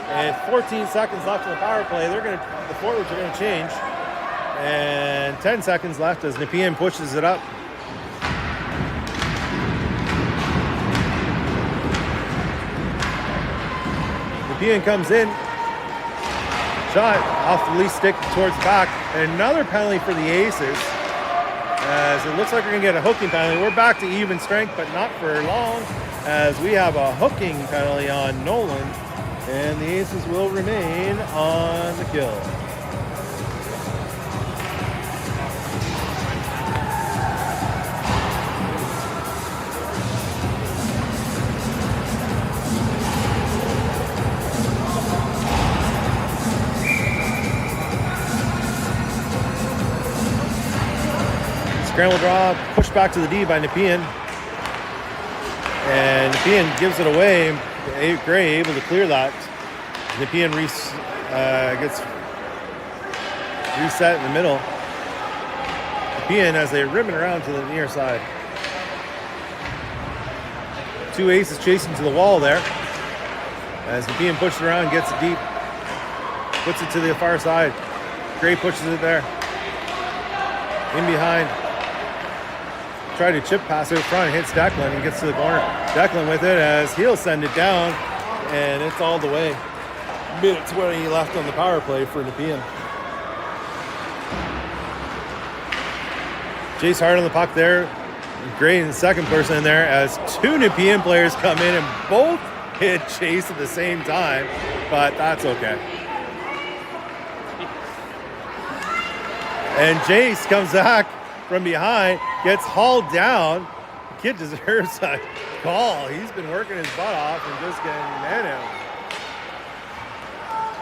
And 14 seconds left in the power play. The forwards are gonna change. And 10 seconds left as Nepean pushes it up. Nepean comes in. Shot off the lead stick towards the back. And another penalty for the Aces. As it looks like we're going to get a hooking penalty. We're back to even strength, but not for long, as we have a hooking penalty on Nolan. And the Aces will remain on the kill. Scramble draw, pushed back to the D by Nepean. And Nepean gives it away. Gray able to clear that. Nepean gets reset in the middle. Nepean as they ribbon around to the near side. Two Aces chasing to the wall there. As Nepean pushes it around, gets it deep. Puts it to the far side. Gray pushes it there. In behind. Try to chip pass out front, hits Declan and gets to the corner. Declan with it as he'll send it down, and it's all the way. Minute 20 left on the power play for Nepean. Jace Hart on the puck there. Great in the second person in there as two Nepean players come in and both hit Chase at the same time, but that's okay. And Jace comes back from behind, gets hauled down. The kid deserves a call. He's been working his butt off and just getting manhandled.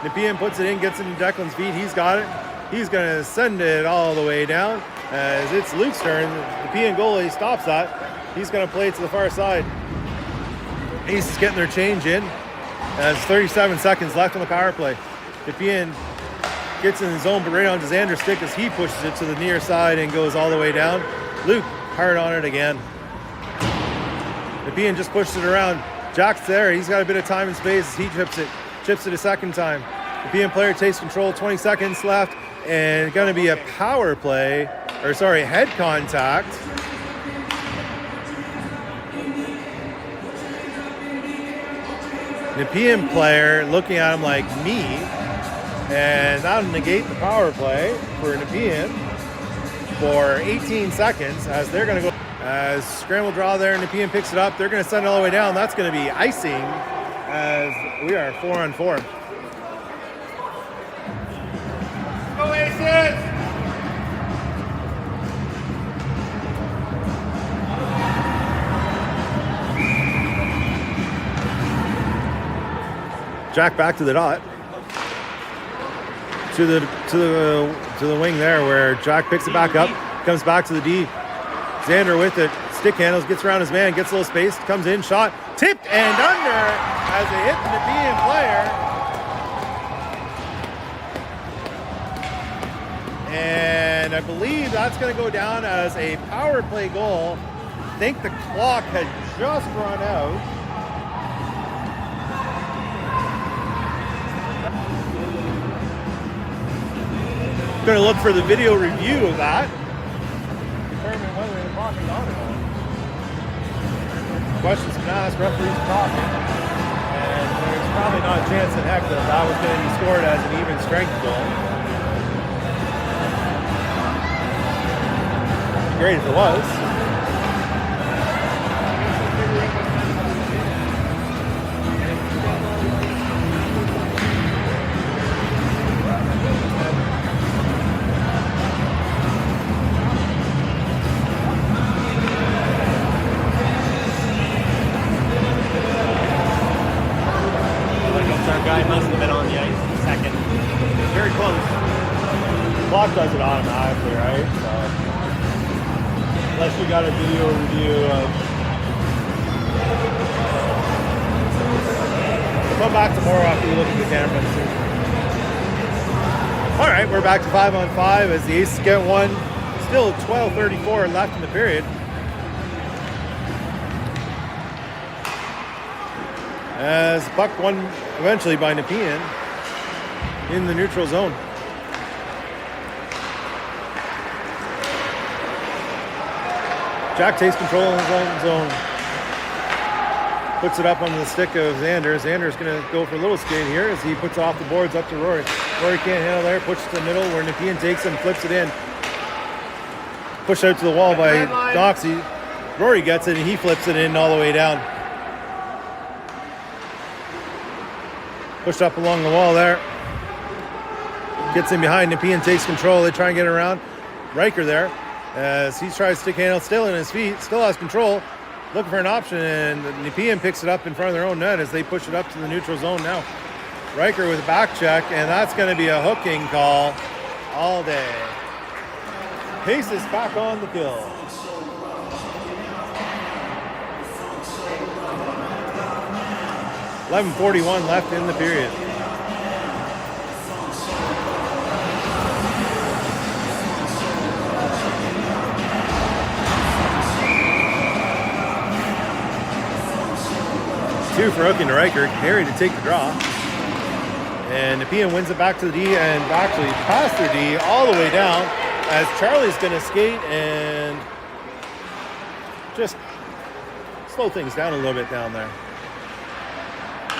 Nepean puts it in, gets it in Declan's feet. He's got it. He's going to send it all the way down as it's Luke's turn. The Nepean goalie stops that. He's going to play it to the far side. Ace is getting their change in. There's 37 seconds left on the power play. Nepean gets in the zone, but right onto Xander's stick as he pushes it to the near side and goes all the way down. Luke hard on it again. Nepean just pushes it around. Jack's there. He's got a bit of time and space as he chips it a second time. Nepean player takes control. 20 seconds left, and going to be a power play, head contact. Nepean player looking at him like me. And that'll negate the power play for Nepean for 18 seconds as they're going to go. As scramble draw there, Nepean picks it up. They're going to send it all the way down. That's going to be icing as we are 4-on-4. Go Aces! Jack back to the dot. To the wing there where Jack picks it back up, comes back to the D. Xander with it, stick handles, gets around his man, gets a little space, comes in, shot, tipped and under as they hit the Nepean player. And I believe that's going to go down as a power play goal. I think the clock had just run out. Going to look for the video review of that. Determine whether the clock is on or not. Questions been asked, referees talking. And there's probably not a chance in heck that that was going to be scored as an even strength goal. It'd be great if it was. guy must have been on the ice in a second. Very close. Clock does it automatically, right? So, unless you got a video review of. We'll come back tomorrow after you look at the cameras. All right, we're back to 5-on-5 as the Aces get one. Still 12:34 left in the period. As the puck won eventually by Nepean in the neutral zone. Jack takes control in his own zone. Puts it up on the stick of Xander. Xander's going to go for a little skate here as he puts off the boards up to Rory. Rory can't handle there, pushes to the middle where Nepean takes him, flips it in. Pushed out to the wall by Doxy. Rory gets it and he flips it in all the way down. Pushed up along the wall there. Gets in behind. Nepean takes control. They try and get around. Riker there as he tries to stick handle, still in his feet, still has control, looking for an option, and Nepean picks it up in front of their own net as they push it up to the neutral zone now. Riker with a back check, and that's going to be a hooking call all day. Pace is back on the kill. .11:41 left in the period. Two for hooking to Riker. Harry to take the draw. And Nepean wins it back to the D and actually past their D all the way down as Charlie's going to skate and just slow things down a little bit down there.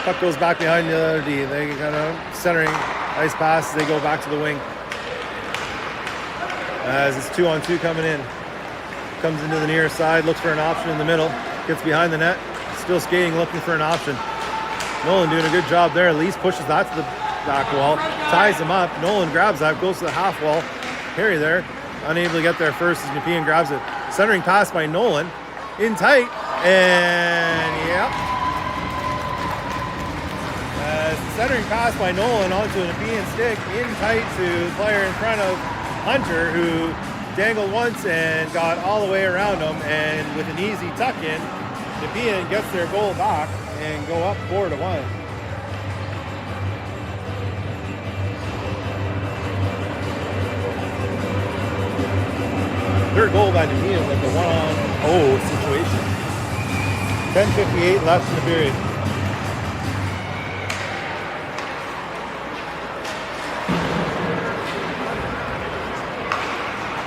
Puck goes back behind the other D. They kind of centering, nice pass. They go back to the wing. As it's 2-on-2 coming in. Comes into the near side, looks for an option in the middle. Gets behind the net. Still skating, looking for an option. Nolan doing a good job there. At least pushes that to the back wall. Ties him up. Nolan grabs that, goes to the half wall. Harry there, unable to get there first as Nepean grabs it. Centering pass by Nolan. In tight. And yep. Centering pass by Nolan onto a Nepean stick in tight to the player in front of Hunter, who dangled once and got all the way around him, and with an easy tuck in, Nepean gets their goal back and go up 4-1. Third goal by Nepean with the 1-on-0 situation. 10:58 left in the period.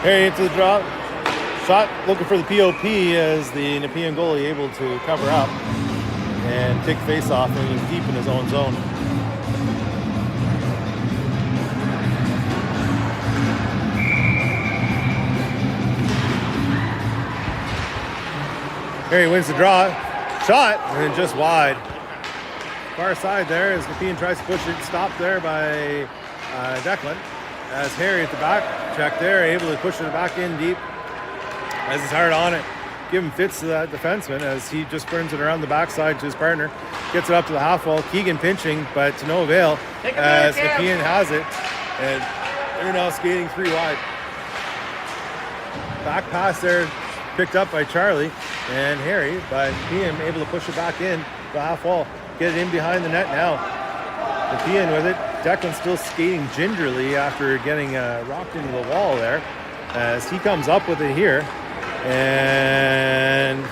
Harry into the drop. Shot looking for the POP as the Nepean goalie able to cover up and take the face off, and he's deep in his own zone. Harry wins the draw. Shot and just wide. Far side there as Nepean tries to push it. Stopped there by Declan. As Harry at the back, check there, able to push it back in deep. As he's hard on it, giving fits to that defenseman as he just burns it around the backside to his partner. Gets it up to the half wall. Keegan pinching, but to no avail as Nepean has it. And they're now skating 3 wide. Back pass there, picked up by Charlie and Harry, but Nepean able to push it back in the half wall. Get it in behind the net now. Nepean with it. Declan still skating gingerly after getting rocked into the wall there as he comes up with it here and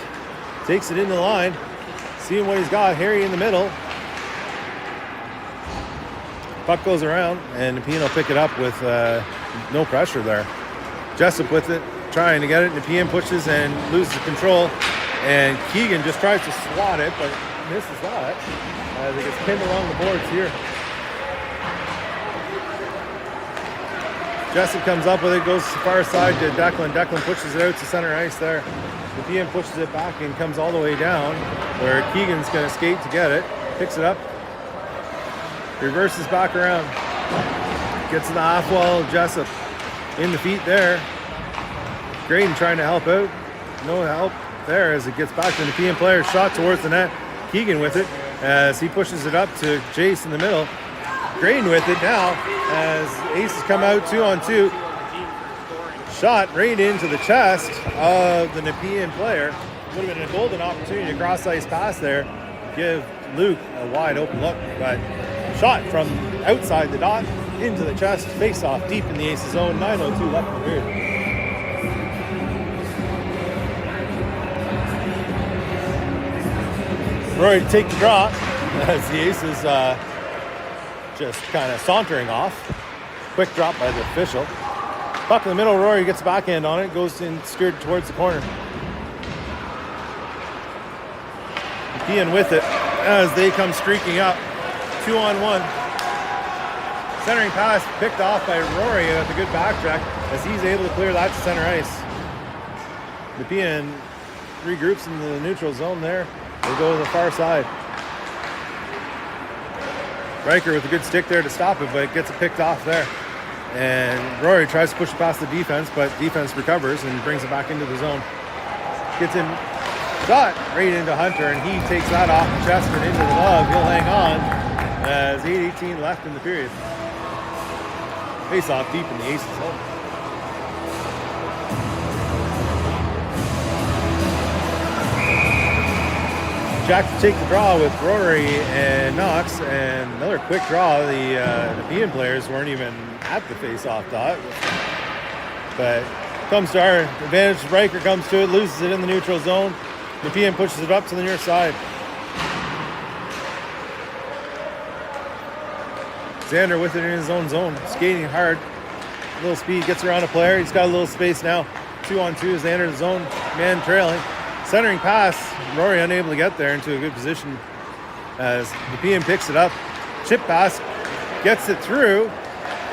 takes it into the line. Seeing what he's got. Harry in the middle. Puck goes around and Nepean will pick it up with no pressure there. Jessup with it, trying to get it. Nepean pushes and loses control, and Keegan just tries to swat it but misses that as it gets pinned along the boards here. Jessup comes up with it, goes far side to Declan. Declan pushes it out to center ice there. Nepean pushes it back and comes all the way down where Keegan's going to skate to get it. Picks it up. Reverses back around. Gets to the half wall. Jessup in the feet there. Graydon trying to help out. No help there as it gets back to the Nepean player. Shot towards the net. Keegan with it. as he pushes it up to Jace in the middle. Graydon with it now as Aces come out 2-on-2. Shot right into the chest of the Nepean player. Would have been a golden opportunity to cross ice pass there, give Luke a wide open look, but shot from outside the dot into the chest, face off deep in the Aces zone. 9:02 left in the period. Rory to take the draw as the Aces just kind of sauntering off. Quick drop by the official. Puck in the middle, Rory gets a backhand on it, goes in steered towards the corner. Nepean with it as they come streaking up. 2-on-1. Centering pass picked off by Rory with a good back check as he's able to clear that to center ice. Nepean regroups in the neutral zone there. They go to the far side. Riker with a good stick there to stop it, but gets it picked off there. And Rory tries to push it past the defense, but defense recovers and brings it back into the zone. Gets in, shot right into Hunter, and he takes that off the chest and into the glove. He'll hang on as 8:18 left in the period. Face off deep in the Aces zone. Jack to take the draw with Rory and Knox, and another quick draw. The Nepean players weren't even at the face-off dot, but comes to our advantage. Riker comes to it, loses it in the neutral zone. Nepean pushes it up to the near side. Xander with it in his own zone, skating hard. A little speed, gets around a player. He's got a little space now. 2-on-2 as they enter the zone, man trailing. Centering pass, Rory unable to get there into a good position as Nepean picks it up. Chip pass, gets it through,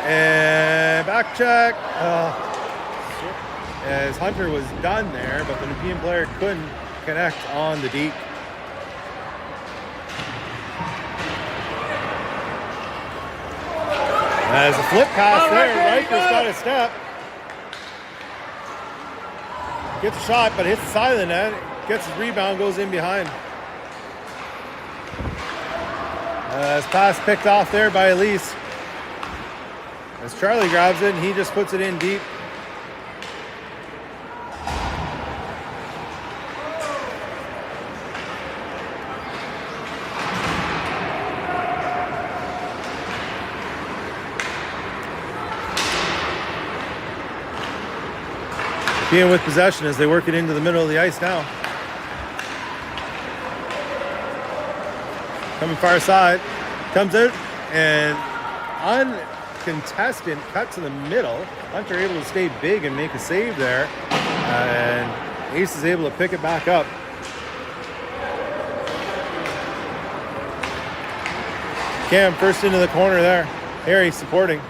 and back check. As Hunter was done there, but the Nepean player couldn't connect on the deep. As a flip pass there, Riker's got a step. Gets a shot, but hits the side of the net. Gets his rebound, goes in behind. His pass picked off there by Elise. As Charlie grabs it, and he just puts it in deep. Being with possession as they work it into the middle of the ice now. Coming far side, comes out and uncontested cut to the middle. Hunter able to stay big and make a save there, and Ace is able to pick it back up. Cam first into the corner there. Harry supporting.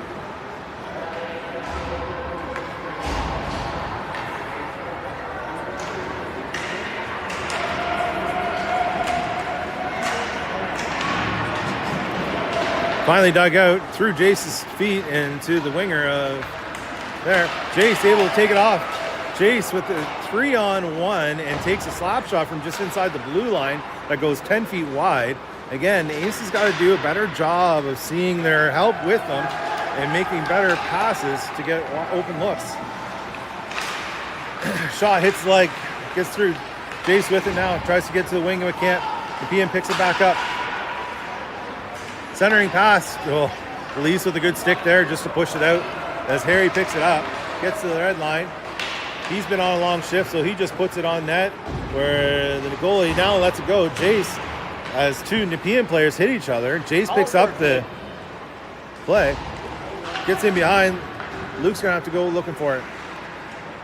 Finally dug out through Jace's feet into the winger there. Jace able to take it off. Jace with the 3-on-1 and takes a slap shot from just inside the blue line that goes 10 feet wide. Again, Ace has got to do a better job of seeing their help with them and making better passes to get open looks. Shot hits the leg, gets through. Jace with it now, tries to get to the wing, but can't. Nepean picks it back up. Centering pass, Elise with a good stick there just to push it out as Harry picks it up, gets to the red line. He's been on a long shift, so he just puts it on net where the goalie now lets it go. Jace, as two Nepean players hit each other, Jace picks up the play, gets in behind. Luke's gonna have to go looking for it.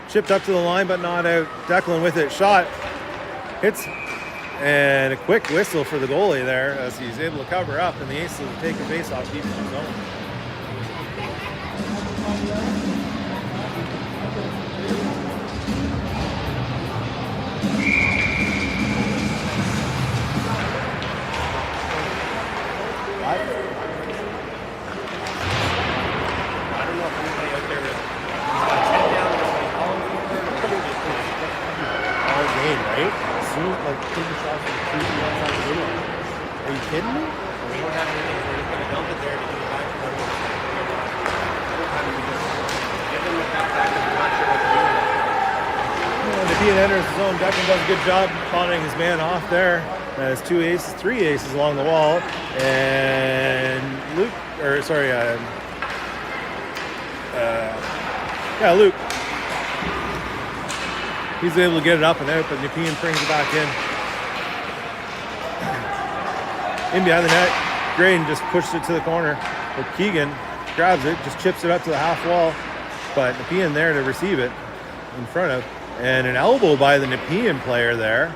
Chipped up to the line, but not out. Declan with it, shot, hits, and a quick whistle for the goalie there as he's able to cover up, and the Aces will take the face off deep in the zone. I don't know if anybody out there is 10 down All game, right? Like taking shots from the 2 outside the blue line. Or you enters the zone. Declan does a good job bonding his man off there. Has 2 aces, 3 aces along the wall. And Luke, Luke. He's able to get it up and out, but Nepean brings it back in behind the net. Graydon just pushes it to the corner. But Keegan grabs it, just chips it up to the half wall. But Nepean there to receive it in front of. And an elbow by the Nepean player there.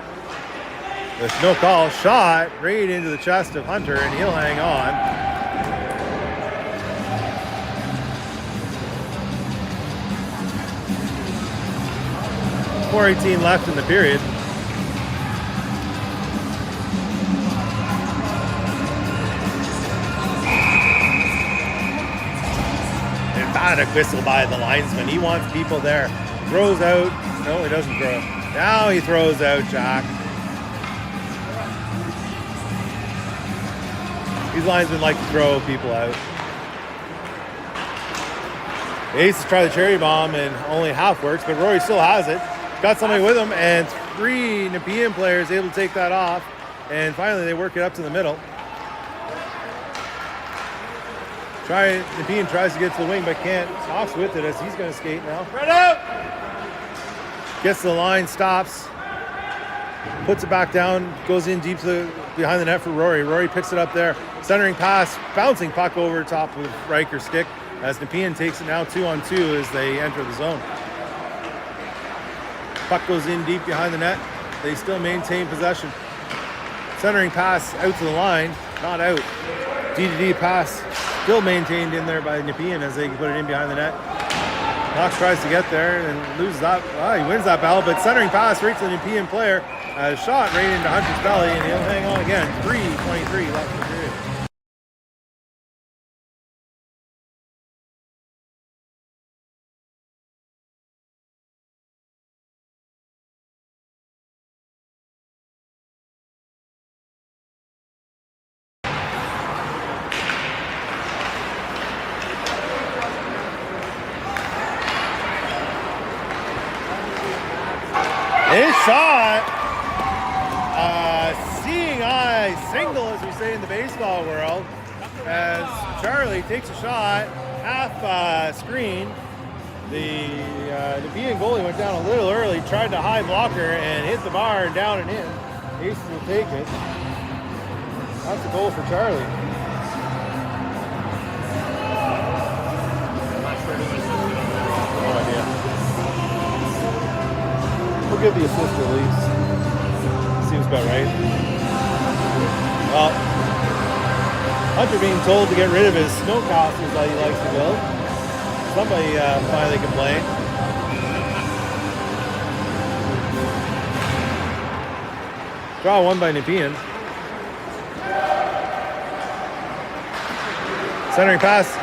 With no call. Shot right into the chest of Hunter, and he'll hang on. .418 left in the period. Emphatic whistle by the linesman. He wants people there. Throws out. No, he doesn't throw. Now he throws out Jack. These linesmen like to throw people out. Aces try the cherry bomb and only half works, but Rory still has it. Got somebody with him, and 3 Nepean players able to take that off. And finally, they work it up to the middle. Nepean tries to get to the wing, but can't. Stops with it as he's going to skate now. Right out! Gets to the line, stops. Puts it back down, goes in deep behind the net for Rory. Rory picks it up there. Centering pass, bouncing puck over top of Riker's stick as Nepean takes it now 2-on-2 as they enter the zone. Puck goes in deep behind the net. They still maintain possession. Centering pass out to the line, not out. D-to-D pass still maintained in there by Nepean as they put it in behind the net. Knox tries to get there and loses that. He wins that battle, but centering pass right to the Nepean player. Shot right into Hunter's belly, and he'll hang on again. 3:23 left in the period. His shot, seeing eye single, as we say in the baseball world, as Charlie takes a shot, half screen. The Nepean goalie went down a little early, tried to high blocker and hit the bar and down and in. Aces will take it. That's a goal for Charlie. No idea. We'll give the assist at least. Seems about right. Well, Hunter being told to get rid of his snow costumes that he likes to build. Somebody finally complained. Draw one by Nepean. Centering pass.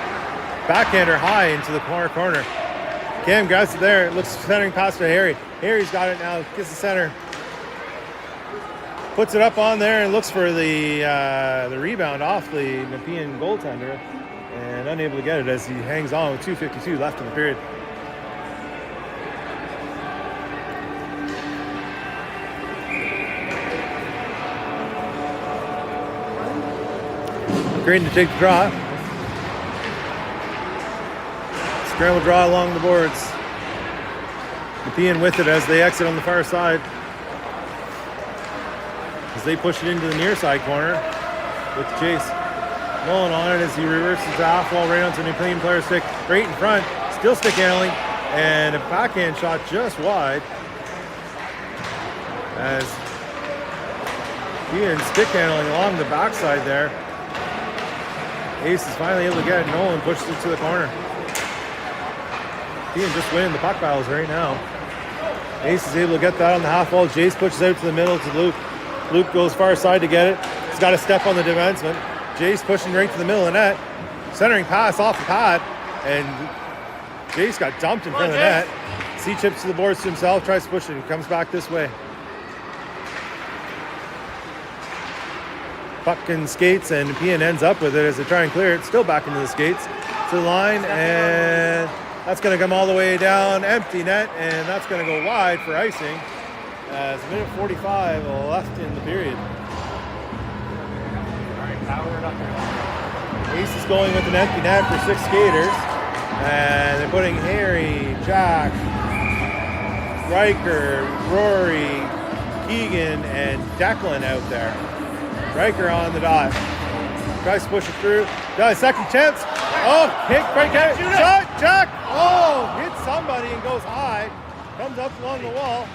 Backhander high into the corner. Cam grabs it there. It looks centering pass to Harry. Harry's got it now. Gets the center. Puts it up on there and looks for the rebound off the Nepean goaltender. And unable to get it as he hangs on with 2:52 left in the period. Graydon to take the draw. Scramble draw along the boards. Nepean with it as they exit on the far side. As they push it into the near side corner with Chase. Mullen on it as he reverses the half wall right onto the Nepean player stick. Right in front. Still stick handling. And a backhand shot just wide. As Nepean stick handling along the backside there. Ace is finally able to get it. Nolan pushes it to the corner. Nepean just winning the puck battles right now. Ace is able to get that on the half wall. Jace pushes out to the middle to Luke. Luke goes far side to get it. He's got a step on the defenseman. Jace pushing right to the middle of the net. Centering pass off the pad. And Jace got dumped in front of the net. C chips to the boards to himself. Tries to push it. He comes back this way. Puck and skates, and Nepean ends up with it as they try and clear it. Still back into the skates to the line, and that's going to come all the way down. Empty net, and that's going to go wide for icing. As a minute 45 left in the period. Alright, power it up here. Ace is going with an empty net for 6 skaters. And they're putting Harry, Jack, Riker, Rory, Keegan, and Declan out there. Riker on the dot. Tries to push it through. Does second chance. Oh, kick, break out. Shot, Jack. Oh, hits somebody and goes high. Comes up along the wall.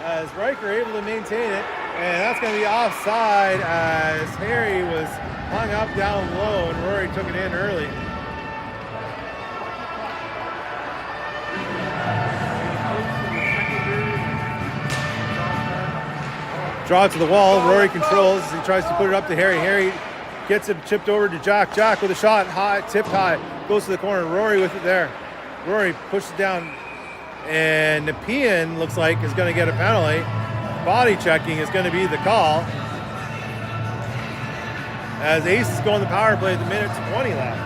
As Riker able to maintain it. And that's going to be offside as Harry was hung up down low and Rory took it in early. Draw it to the wall. Rory controls as he tries to put it up to Harry. Harry gets it chipped over to Jack. Jack with a shot, high, tipped high, goes to the corner. Rory with it there. Rory pushes it down, and Nepean looks like is going to get a penalty. Body checking is going to be the call. As Ace is going the power play at the minute 20 left.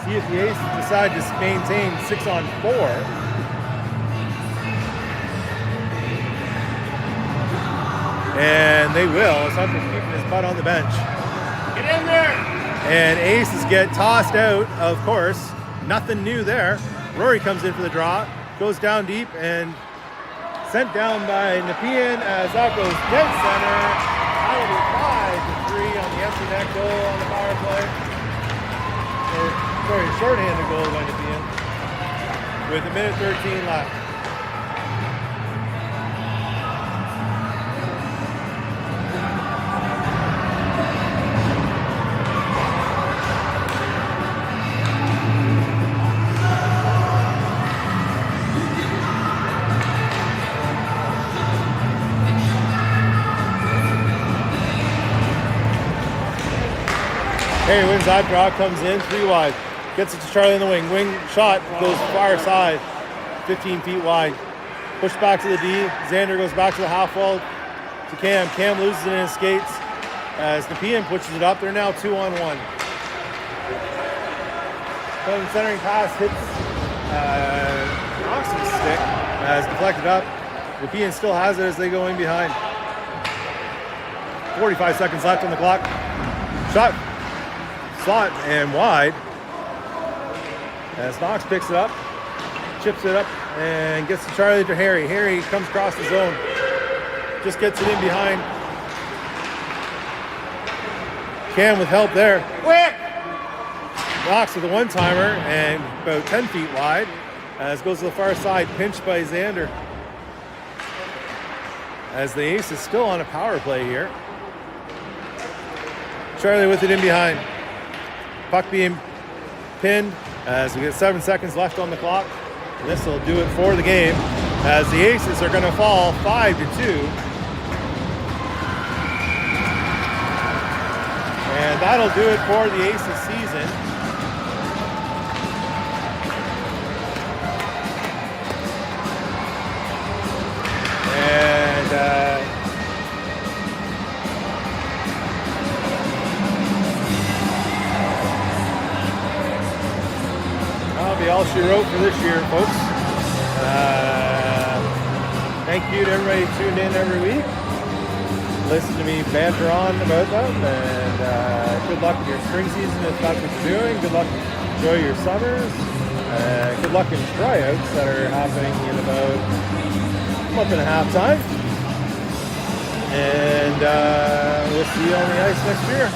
See if the Aces decide to maintain 6-on-4. And they will, as Hunter's keeping his butt on the bench. Get in there! And Aces get tossed out, of course. Nothing new there. Rory comes in for the draw, goes down deep, and sent down by Nepean as that goes dead center. That'll be 5-3 on the empty net goal on the power play. Sorry, shorthanded goal by Nepean. With a minute 13 left. Harry wins that draw, comes in 3 wide, gets it to Charlie in the wing. Wing shot goes far side, 15 feet wide. Pushed back to the D. Xander goes back to the half wall to Cam. Cam loses it in his skates as Nepean pushes it up. They're now 2-on-1. Centering pass hits Knox's stick as deflected up. Nepean still has it as they go in behind. 45 seconds left on the clock. Shot. Slot and wide as Knox picks it up, chips it up, and gets to Charlie to Harry. Harry comes across the zone, just gets it in behind. Cam with help there. Quick! Knox with a one-timer and about 10 feet wide as goes to the far side, pinched by Xander. As the Ace is still on a power play here. Charlie with it in behind. Puck being pinned as we get 7 seconds left on the clock. This will do it for the game as the Aces are going to fall 5-2. And that'll do it for the Aces season. And that'll be all she wrote for this year, folks. Thank you to everybody who tuned in every week. Listen to me banter on about them, and good luck in your spring season if that's what you're doing. Good luck, enjoy your summers. Good luck in tryouts that are happening in about a month and a half time. And we'll see you on the ice next year.